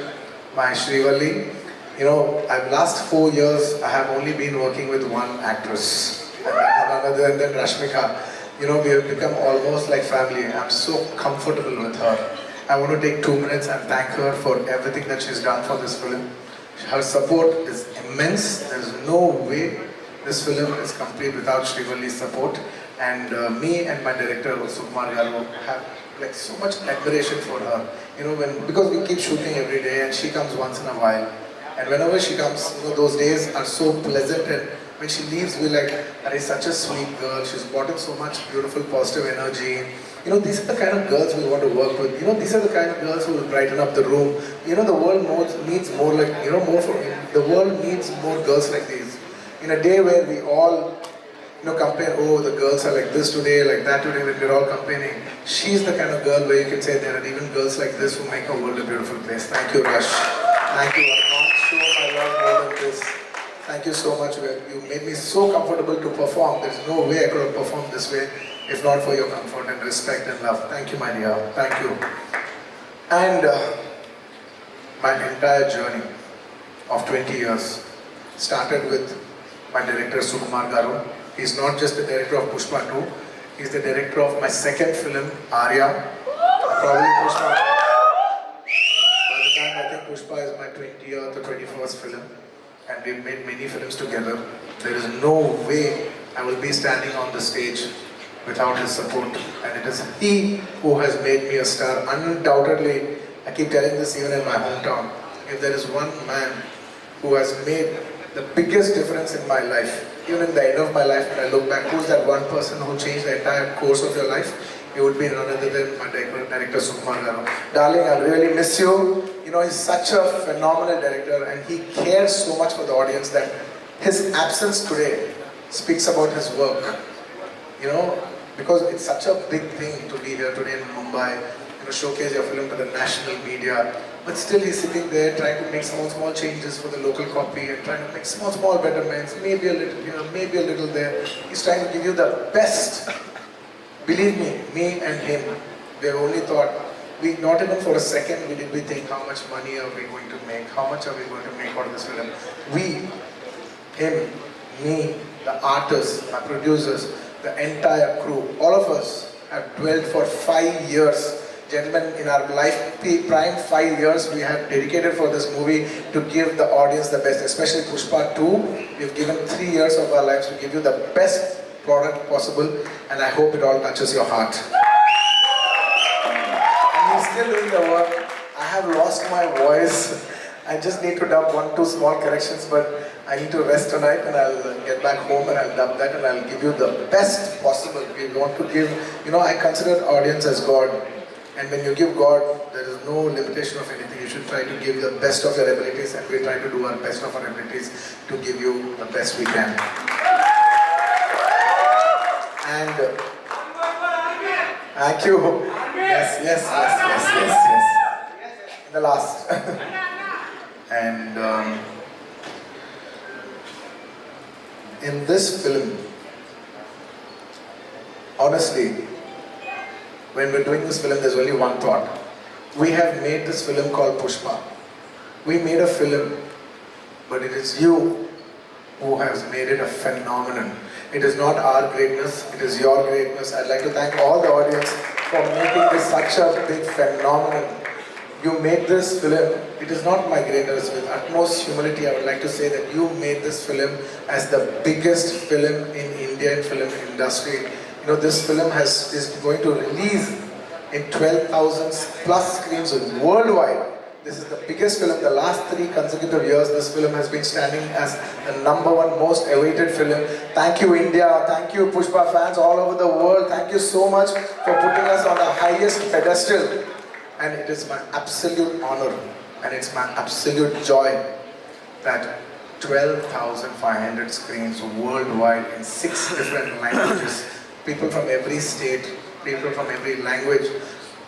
my Shrivalli. Last 4 years, I have only been working with one actress. And that is none other than Rashmika. We have become almost like family. I'm so comfortable with her. I want to take 2 minutes and thank her for everything that she's done for this film. Her support is immense. There's no way this film is complete without Shrivalli's support. And me and my director, Sukumar Garu, have so much admiration for her. Because we keep shooting every day and she comes once in a while. And whenever she comes, those days are so pleasant, and when she leaves, we're like, she's such a sweet girl. She's brought in so much beautiful, positive energy. These are the kind of girls we want to work with. These are the kind of girls who will brighten up the room. The world needs more like, the world needs more girls like these. In a day where we all, compare, oh, the girls are like this today, like that today, when we're all complaining. She's the kind of girl where you can say there are even girls like this who make our world a beautiful place. Thank you, Rush. Thank you. I can't show my love more than this. Thank you so much. You made me so comfortable to perform. There's no way I could have performed this way if not for your comfort and respect and love. Thank you, my dear. Thank you. And my entire journey of 20 years started with my director, Sukumar Garu. He's not just the director of Pushpa 2, he's the director of my second film, Arya. Probably Pushpa. By the time I think Pushpa is my 20th or 21st film, and we've made many films together. There is no way I will be standing on the stage without his support. And it is he who has made me a star. Undoubtedly, I keep telling this even in my hometown. If there is one man who has made the biggest difference in my life, even in the end of my life, when I look back, who's that one person who changed the entire course of your life? It would be none other than my director Sukumar Garu. Darling, I really miss you. You know, he's such a phenomenal director and he cares so much for the audience that his absence today speaks about his work. You know, because it's such a big thing to be here today in Mumbai, you know, showcase your film to the national media. But still he's sitting there trying to make small changes for the local copy and trying to make small betterments, maybe a little here, maybe a little there. He's trying to give you the best. Believe me and him, we have only thought, not even for a second did we think how much money are we going to make, how much are we going to make out of this film. We, him, me, the artists, my producers, the entire crew, all of us have dwelled for 5 years. Gentlemen, in our life prime 5 years, we have dedicated for this movie to give the audience the best, especially Pushpa 2. We've given 3 years of our lives to give you the best product possible, and I hope it all touches your heart. And he's still doing the work. I have lost my voice. I just need to dub 1-2 small corrections, but I need to rest tonight and I'll get back home and I'll dub that and I'll give you the best possible. We want to give, you know, I consider audience as God. And when you give God, there is no limitation of anything. You should try to give the best of your abilities, and we try to do our best of our abilities to give you the best we can. And thank you. Yes. The last. And in this film, honestly, when we're doing this film, there's only one thought. We have made this film called Pushpa. We made a film, but it is you who has made it a phenomenon. It is not our greatness, it is your greatness. I'd like to thank all the audience for making this such a big phenomenon. You made this film, it is not my greatness. With utmost humility, I would like to say that you made this film as the biggest film in Indian film industry. You know, this film is going to release in 12,000 plus screens worldwide. This is the biggest film. The last 3 consecutive years, this film has been standing as the #1 most awaited film. Thank you, India. Thank you, Pushpa fans all over the world. Thank you so much for putting us on the highest pedestal. And it is my absolute honor and it's my absolute joy that 12,500 screens worldwide in 6 different languages. People from every state, people from every language,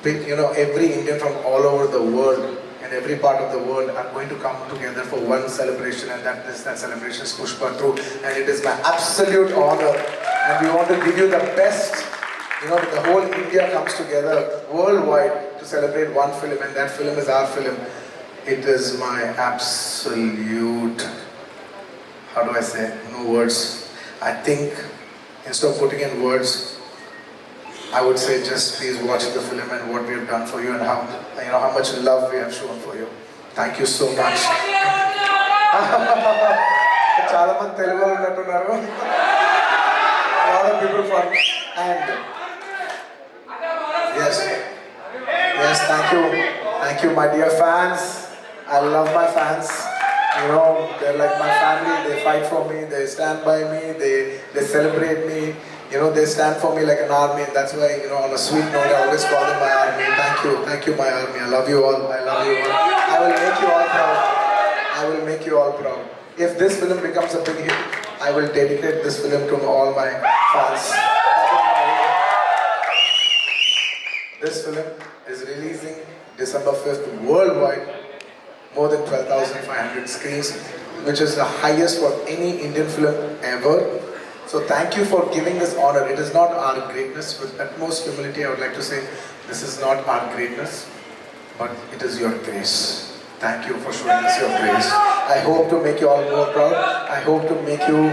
you know, every Indian from all over the world and every part of the world are going to come together for one celebration, and that celebration is Pushpa 2. And it is my absolute honor, and we want to give you the best. You know, the whole India comes together worldwide to celebrate one film, and that film is our film. It is my absolute, how do I say, no words. I think instead of putting in words, I would say just please watch the film and what we have done for you and how, you know, how much love we have shown for you. Thank you so much. Chala mandi Telugu unnattunnaru. A lot of people from, and yes, thank you my dear fans. I love my fans. You know, they're like my family. They fight for me. They stand by me. They celebrate me. You know, they stand for me like an army, and that's why, you know, on a sweet note, I always call them my army. Thank you, my army. I love you all. I love you all. I will make you all proud. I will make you all proud. If this film becomes a big hit, I will dedicate this film to all my fans. This film is releasing December 5th worldwide, more than 12,500 screens, which is the highest for any Indian film ever. So thank you for giving this honor. It is not our greatness. With utmost humility, I would like to say, this is not our greatness, but it is your grace. Thank you for showing us your grace. I hope to make you all more proud. I hope to make you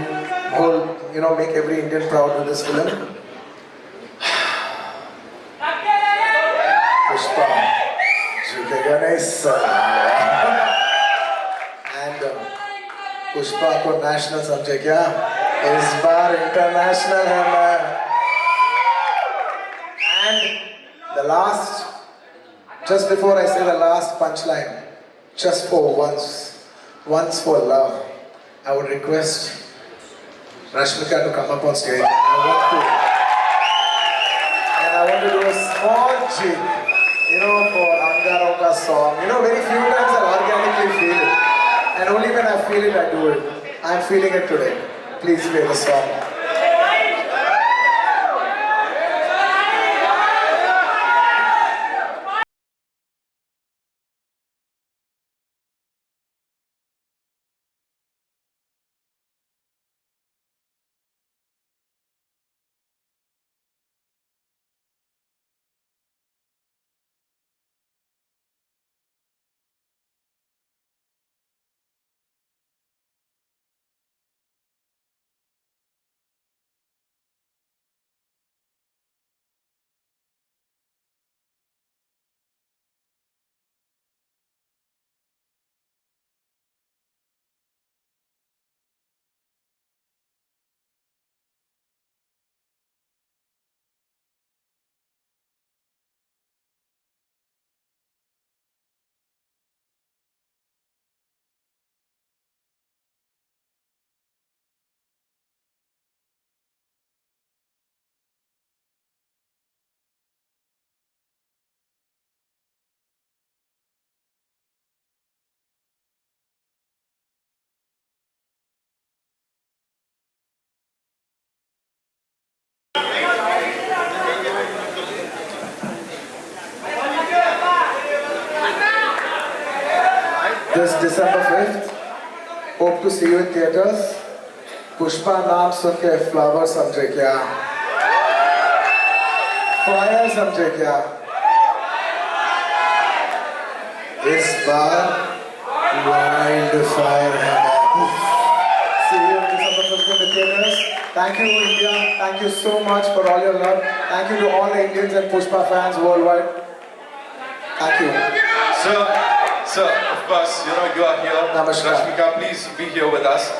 whole, you know, make every Indian proud with this film. Pushpa, Jhuke Ganesh. And Pushpa को national समझे क्या? इस बार international है मैं. And the last, just before I say the last punchline, just for once for love, I would request Rashmika to come up on stage. I want to do a small jig, for Angaroka's song. Very few times I organically feel it. And only when I feel it, I do it. I'm feeling it today. Please play the song. This December 5th, hope to see you in theatres. Pushpa नाम सुन के flower समझे क्या? Fire समझे क्या? इस बार wild fire है. See you in December 5th in the theatres. Thank you India. Thank you so much for all your love. Thank you to all the Indians and Pushpa fans worldwide. Thank you. Sir, of course, you are here. Namaskar. Rashmika, please be here with us.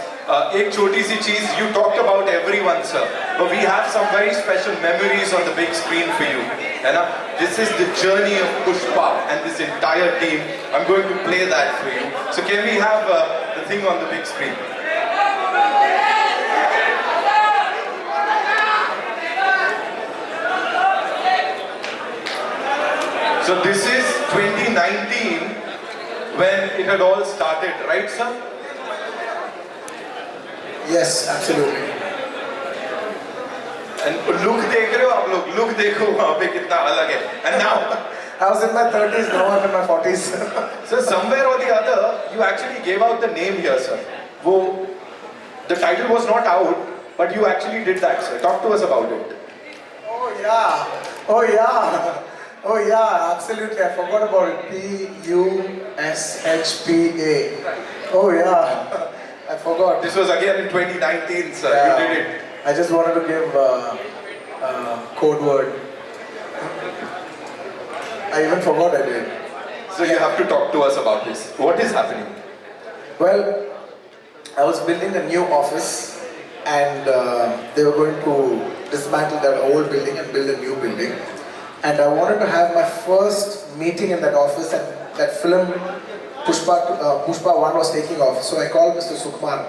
एक छोटी सी चीज, you talked about everyone, sir, but we have some very special memories on the big screen for you. And this is the journey of Pushpa and this entire team. I'm going to play that for you. So can we have the thing on the big screen? So this is 2019 when it had all started, right, sir? Yes, absolutely. And look देख रहे हो आप लोग, look देखो वहाँ पे कितना अलग है. And now I was in my 30s, now I'm in my 40s. So somewhere or the other, you actually gave out the name here, sir. The title was not out, but you actually did that, sir. Talk to us about it. Oh yeah, absolutely. I forgot about it. P-U-S-H-P-A. Oh yeah, I forgot. This was again in 2019, sir. Yeah. You did it. I just wanted to give code word. I even forgot I did. So you have to talk to us about this. What is happening? Well, I was building a new office and they were going to dismantle that old building and build a new building. And I wanted to have my first meeting in that office, and that film Pushpa 1 was taking off. So I called Mr. Sukumar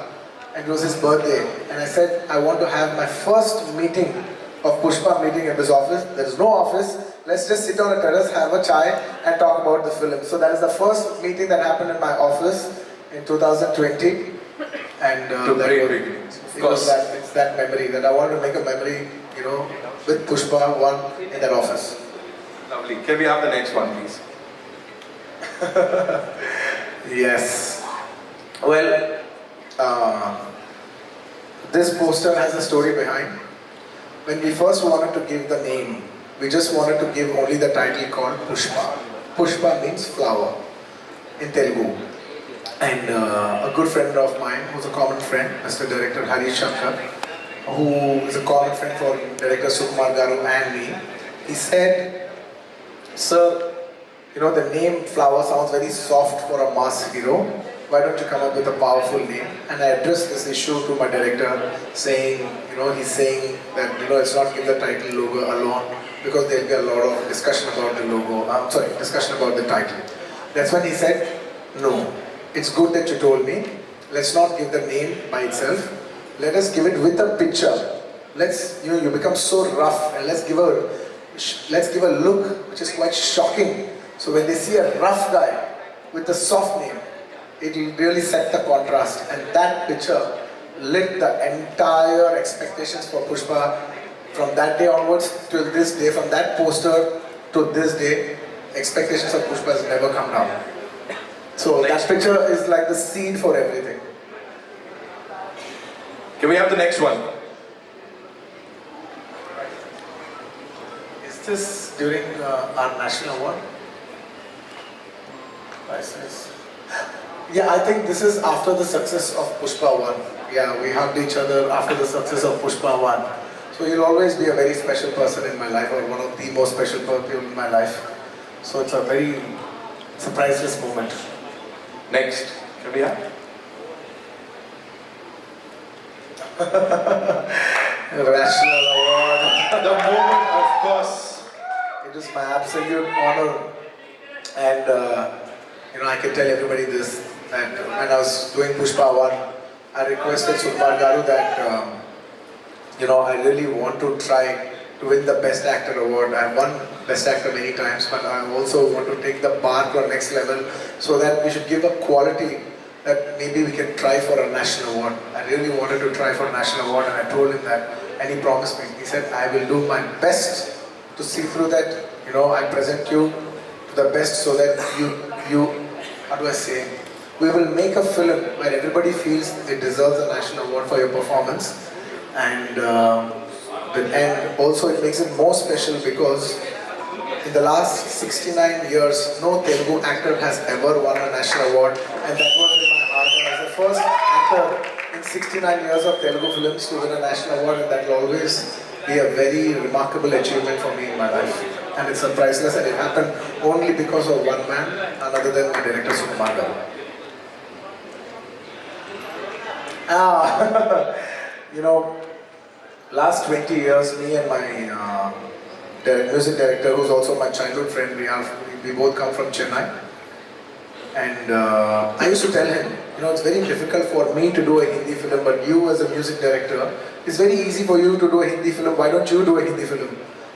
and it was his birthday. And I said, I want to have my first meeting of Pushpa meeting in this office. There is no office. Let's just sit on a terrace, have a chai and talk about the film. So that is the first meeting that happened in my office in 2020. And it's that memory that I wanted to make a memory, with Pushpa 1 in that office. Lovely. Can we have the next one, please? Yes. Well, this poster has a story behind. When we first wanted to give the name, we just wanted to give only the title called Pushpa. Pushpa means flower in Telugu. And a good friend of mine, who's a common friend, Mr. Director Harish Shankar, who is a common friend for Director Sukumar Garu and me, he said, sir, the name flower sounds very soft for a mass hero. Why don't you come up with a powerful name? And I addressed this issue to my director saying, he's saying that, let's not give the title logo alone. because there'll be a lot of discussion about the logo, discussion about the title. That's when he said, no, it's good that you told me. Let's not give the name by itself. Let us give it with a picture. Let's, you become so rough, and let's give a look which is quite shocking. So when they see a rough guy with a soft name, it will really set the contrast. And that picture lit the entire expectations for Pushpa from that day onwards till this day. From that poster to this day, expectations of Pushpa has never come down. So that picture is like the seed for everything. Can we have the next one? Is this during our national award? Yeah, I think this is after the success of Pushpa 1. Yeah, we hugged each other after the success of Pushpa 1. So you'll always be a very special person in my life, or one of the most special people in my life. So it's a priceless moment. Next, can we have? National Award. The moment, of course. It is my absolute honor, and I can tell everybody this, that when I was doing Pushpa 1, I requested Sukumar Garu that I really want to try to win the Best Actor award. I've won Best Actor many times, but I also want to take the bar to the next level, so that we should give a quality that maybe we can try for a national award. I really wanted to try for a national award, and I told him that, and he promised me. He said, I will do my best to see through that. I present you to the best, so that you how do I say, we will make a film where everybody feels it deserves a national award for your performance, and also it makes it more special because in the last 69 years, no Telugu actor has ever won a national award, and that was in my heart. I was the first actor in 69 years of Telugu films to win a national award, and that will always be a very remarkable achievement for me in my life. And it's priceless, and it happened only because of one man, none other than my director Sukumar Garu. Last 20 years, me and my music director, who's also my childhood friend, we both come from Chennai. And I used to tell him, it's very difficult for me to do a Hindi film, but you as a music director, it's very easy for you to do a Hindi film, why don't you do a Hindi film?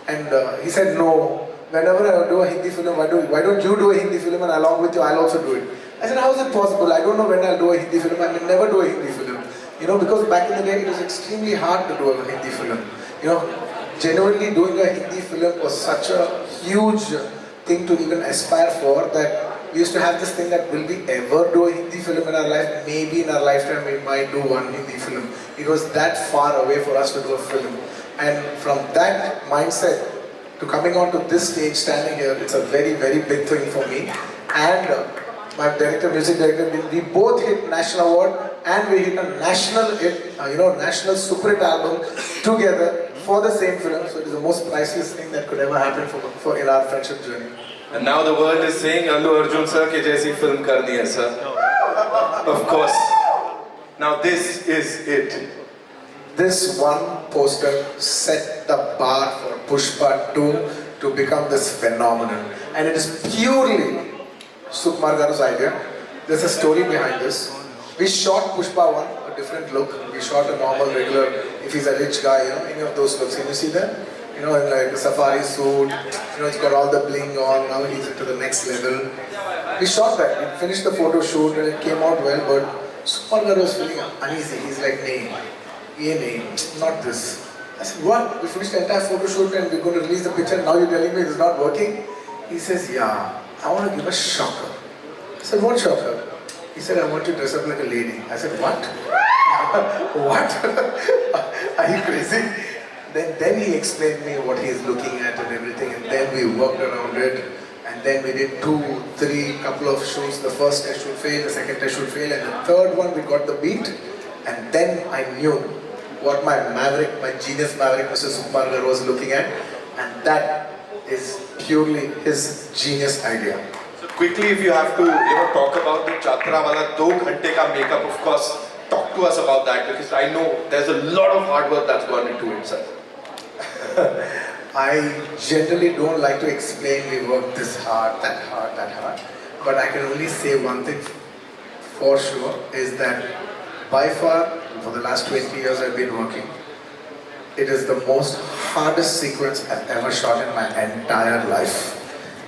And he said, no, whenever I do a Hindi film, why don't you do a Hindi film, and along with you, I'll also do it. I said, how is it possible? I don't know when I'll do a Hindi film, I may never do a Hindi film. Because back in the day, it was extremely hard to do a Hindi film. Genuinely doing a Hindi film was such a huge thing to even aspire for, that we used to have this thing that will we ever do a Hindi film in our life? Maybe in our lifetime we might do one Hindi film. It was that far away for us to do a film. And from that mindset to coming onto this stage, standing here, it's a very, very big thing for me. And my music director, we both hit national award, and we hit a national hit, national super hit album together for the same film. So it is the most priceless thing that could ever happen for in our friendship journey. And now the world is saying, Allu Arjun sir ke jaisi film karni hai sir. Of course. Now this is it. This one poster set the bar for Pushpa 2 to become this phenomenon. And it is purely Sukumar Garu's idea. There's a story behind this. We shot Pushpa 1, a different look. We shot a normal, regular, if he's a rich guy, any of those looks. Can you see that? In like a safari suit, it's got all the bling on, now he's into the next level. We shot that, we finished the photo shoot and it came out well, but Sukumar Garu was feeling uneasy. He's like, not this. I said, what? We finished the entire photo shoot and we're going to release the picture, now you're telling me it's not working? He says, yeah, I want to give a shocker. I said, what shocker? He said, I want you to dress up like a lady. I said, what? What? Are you crazy? Then he explained me what he is looking at and everything, and then we worked around it, and then we did 2, 3, couple of shoots. The first test should fail, the second test should fail, and the third one we got the beat, and then I knew what my genius maverick, Mr. Sukumar Garu was looking at, and that is purely his genius idea. So quickly, if you have to talk about the Chatra wala 2 ghante ka makeup, of course, talk to us about that, because I know there's a lot of hard work that's gone into it, sir. I generally don't like to explain we work this hard, that hard, that hard. But I can only say one thing for sure is that by far, for the last 20 years I've been working, it is the most hardest sequence I've ever shot in my entire life.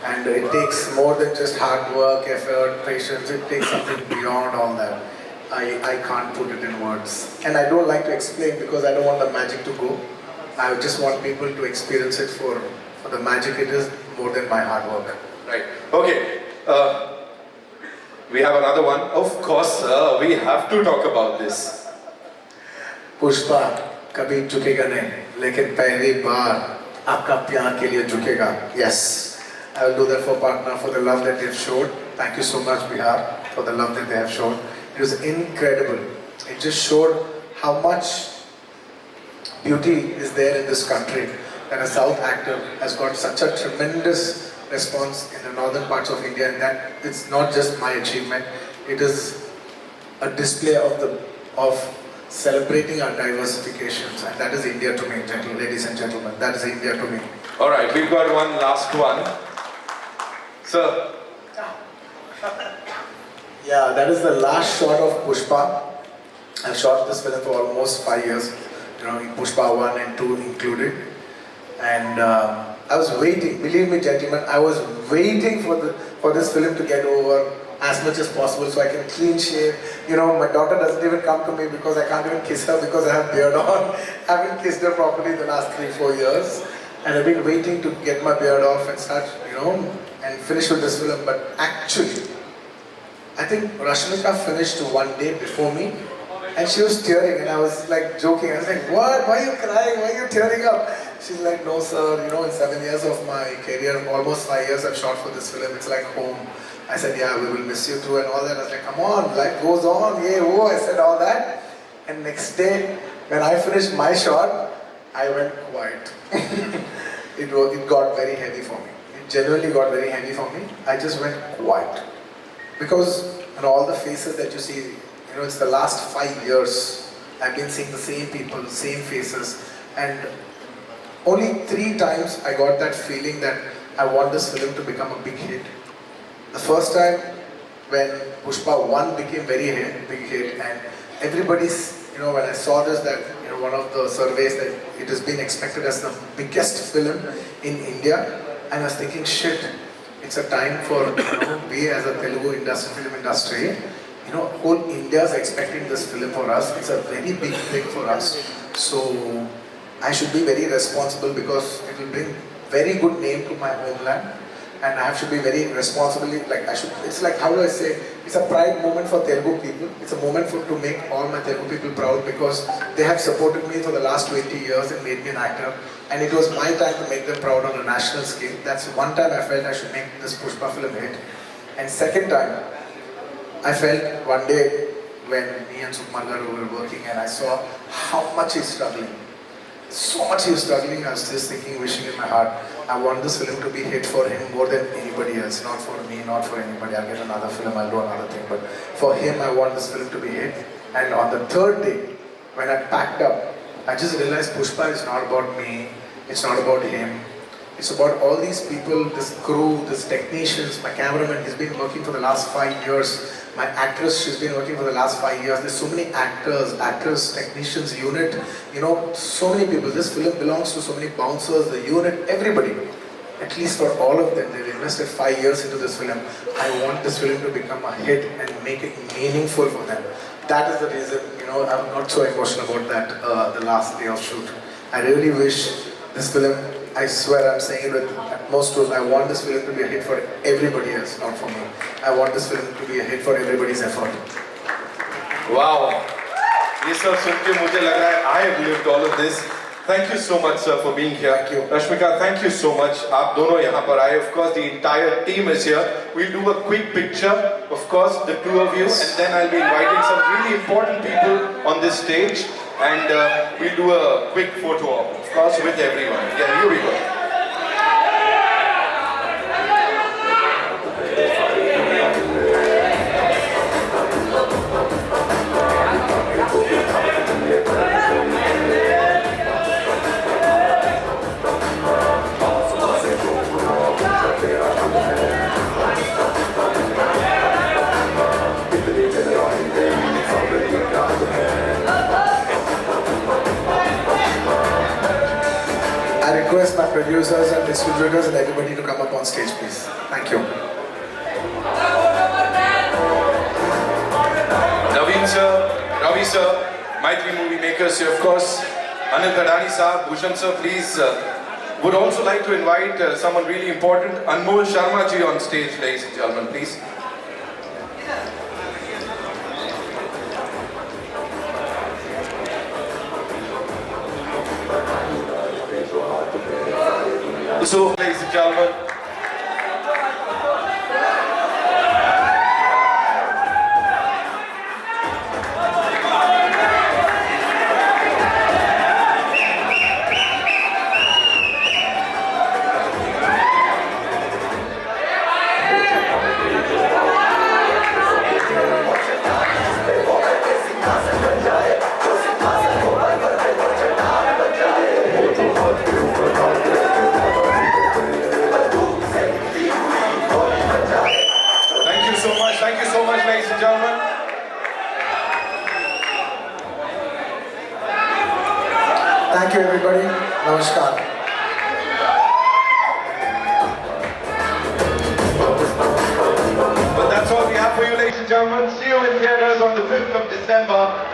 And it takes more than just hard work, effort, patience, it takes something beyond all that. I can't put it in words. And I don't like to explain because I don't want the magic to go. I just want people to experience it for the magic it is more than my hard work. Right. Okay. We have another one. Of course, we have to talk about this. Pushpa कभी झुकेगा नहीं, लेकिन पहली बार आपका प्यार के लिए झुकेगा. Yes, I will do that for partner, for the love that they've showed. Thank you so much, Bihar, for the love that they have shown. It was incredible. It just showed how much beauty is there in this country, that a South actor has got such a tremendous response in the northern parts of India, and that it's not just my achievement, it is a display of celebrating our diversifications, and that is India to me, ladies and gentlemen, that is India to me. Alright, we've got one last one. Sir. Yeah, that is the last shot of Pushpa. I've shot this film for almost 5 years, Pushpa 1 and 2 included. And I was waiting, believe me gentlemen, I was waiting for this film to get over as much as possible so I can clean shave. My daughter doesn't even come to me because I can't even kiss her because I have beard on. I haven't kissed her properly the last 3-4 years. And I've been waiting to get my beard off and start, and finish with this film. But actually, I think Rashmika finished 1 day before me. And she was tearing, and I was like joking. I was like, what? Why are you crying? Why are you tearing up? She's like, no sir, in 7 years of my career, almost 5 years I've shot for this film. It's like home. I said, yeah, we will miss you too and all that. I was like, come on, life goes on. Yeah, oh, I said all that. And next day, when I finished my shot, I went quiet. It got very heavy for me. It genuinely got very heavy for me. I just went quiet. Because all the faces that you see, it's the last 5 years. I've been seeing the same people, same faces. And only 3 times I got that feeling that I want this film to become a big hit. The first time when Pushpa 1 became big hit, and everybody's, when I saw this, that one of the surveys that it has been expected as the biggest film in India, and I was thinking, shit, it's a time for we as a Telugu film industry, whole India is expecting this film for us. It's a very big thing for us. So I should be very responsible because it will bring very good name to my homeland. And I should be very responsibly, it's like, how do I say, it's a pride moment for Telugu people. It's a moment to make all my Telugu people proud because they have supported me for the last 20 years and made me an actor. And it was my time to make them proud on a national scale. That's one time I felt I should make this Pushpa film hit. And second time, I felt one day when me and Sukumar Garu were working and I saw how much he's struggling. So much he was struggling, I was just thinking, wishing in my heart, I want this film to be hit for him more than anybody else, not for me, not for anybody. I'll get another film, I'll do another thing, but for him, I want this film to be hit. And on the third day, when I packed up, I just realized Pushpa is not about me, it's not about him. It's about all these people, this crew, these technicians, my cameraman, he's been working for the last 5 years. My actress, she's been working for the last 5 years. There's so many actors, technicians, unit, so many people. This film belongs to so many bouncers, the unit, everybody. At least for all of them, they've invested 5 years into this film. I want this film to become a hit and make it meaningful for them. That is the reason, I'm not so emotional about that, the last day of shoot. I really wish this film, I swear I'm saying it with utmost truth, I want this film to be a hit for everybody else, not for me. I want this film to be a hit for everybody's effort. Wow! ये सब सुन के मुझे लग रहा है I have lived all of this. Thank you so much, sir, for being here. Thank you. Rashmika, thank you so much. आप दोनों यहाँ पर आए. Of course, the entire team is here. We'll do a quick picture. Of course, the two of you, and then I'll be inviting some really important people on this stage, and we'll do a quick photo op, of course, with everyone. Yeah, here we go. I request my producers and distributors and everybody to come up on stage, please. Thank you. Naveen sir, Ravi sir, Maitri movie makers, of course, Anil Kadani sir, Bhushan sir, please. Would also like to invite someone really important, Anmol Sharma ji on stage, ladies and gentlemen, please. So, ladies and gentlemen, thank you so much, ladies and gentlemen. Thank you, everybody. Namaskar. But that's all we have for you, ladies and gentlemen. See you in theaters on the 5th of December.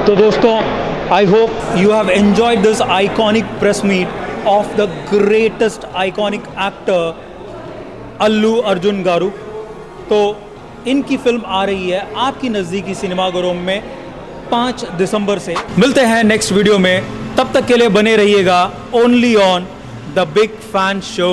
तो दोस्तों, I hope you have enjoyed this iconic press meet of the greatest iconic actor अल्लू अर्जुन गारू। तो इनकी film आ रही है आपकी नज़दीकी सिनेमाघरों में 5 दिसंबर से। मिलते हैं नेक्स्ट वीडियो में, तब तक के लिए बने रहिएगा only on the big fan show.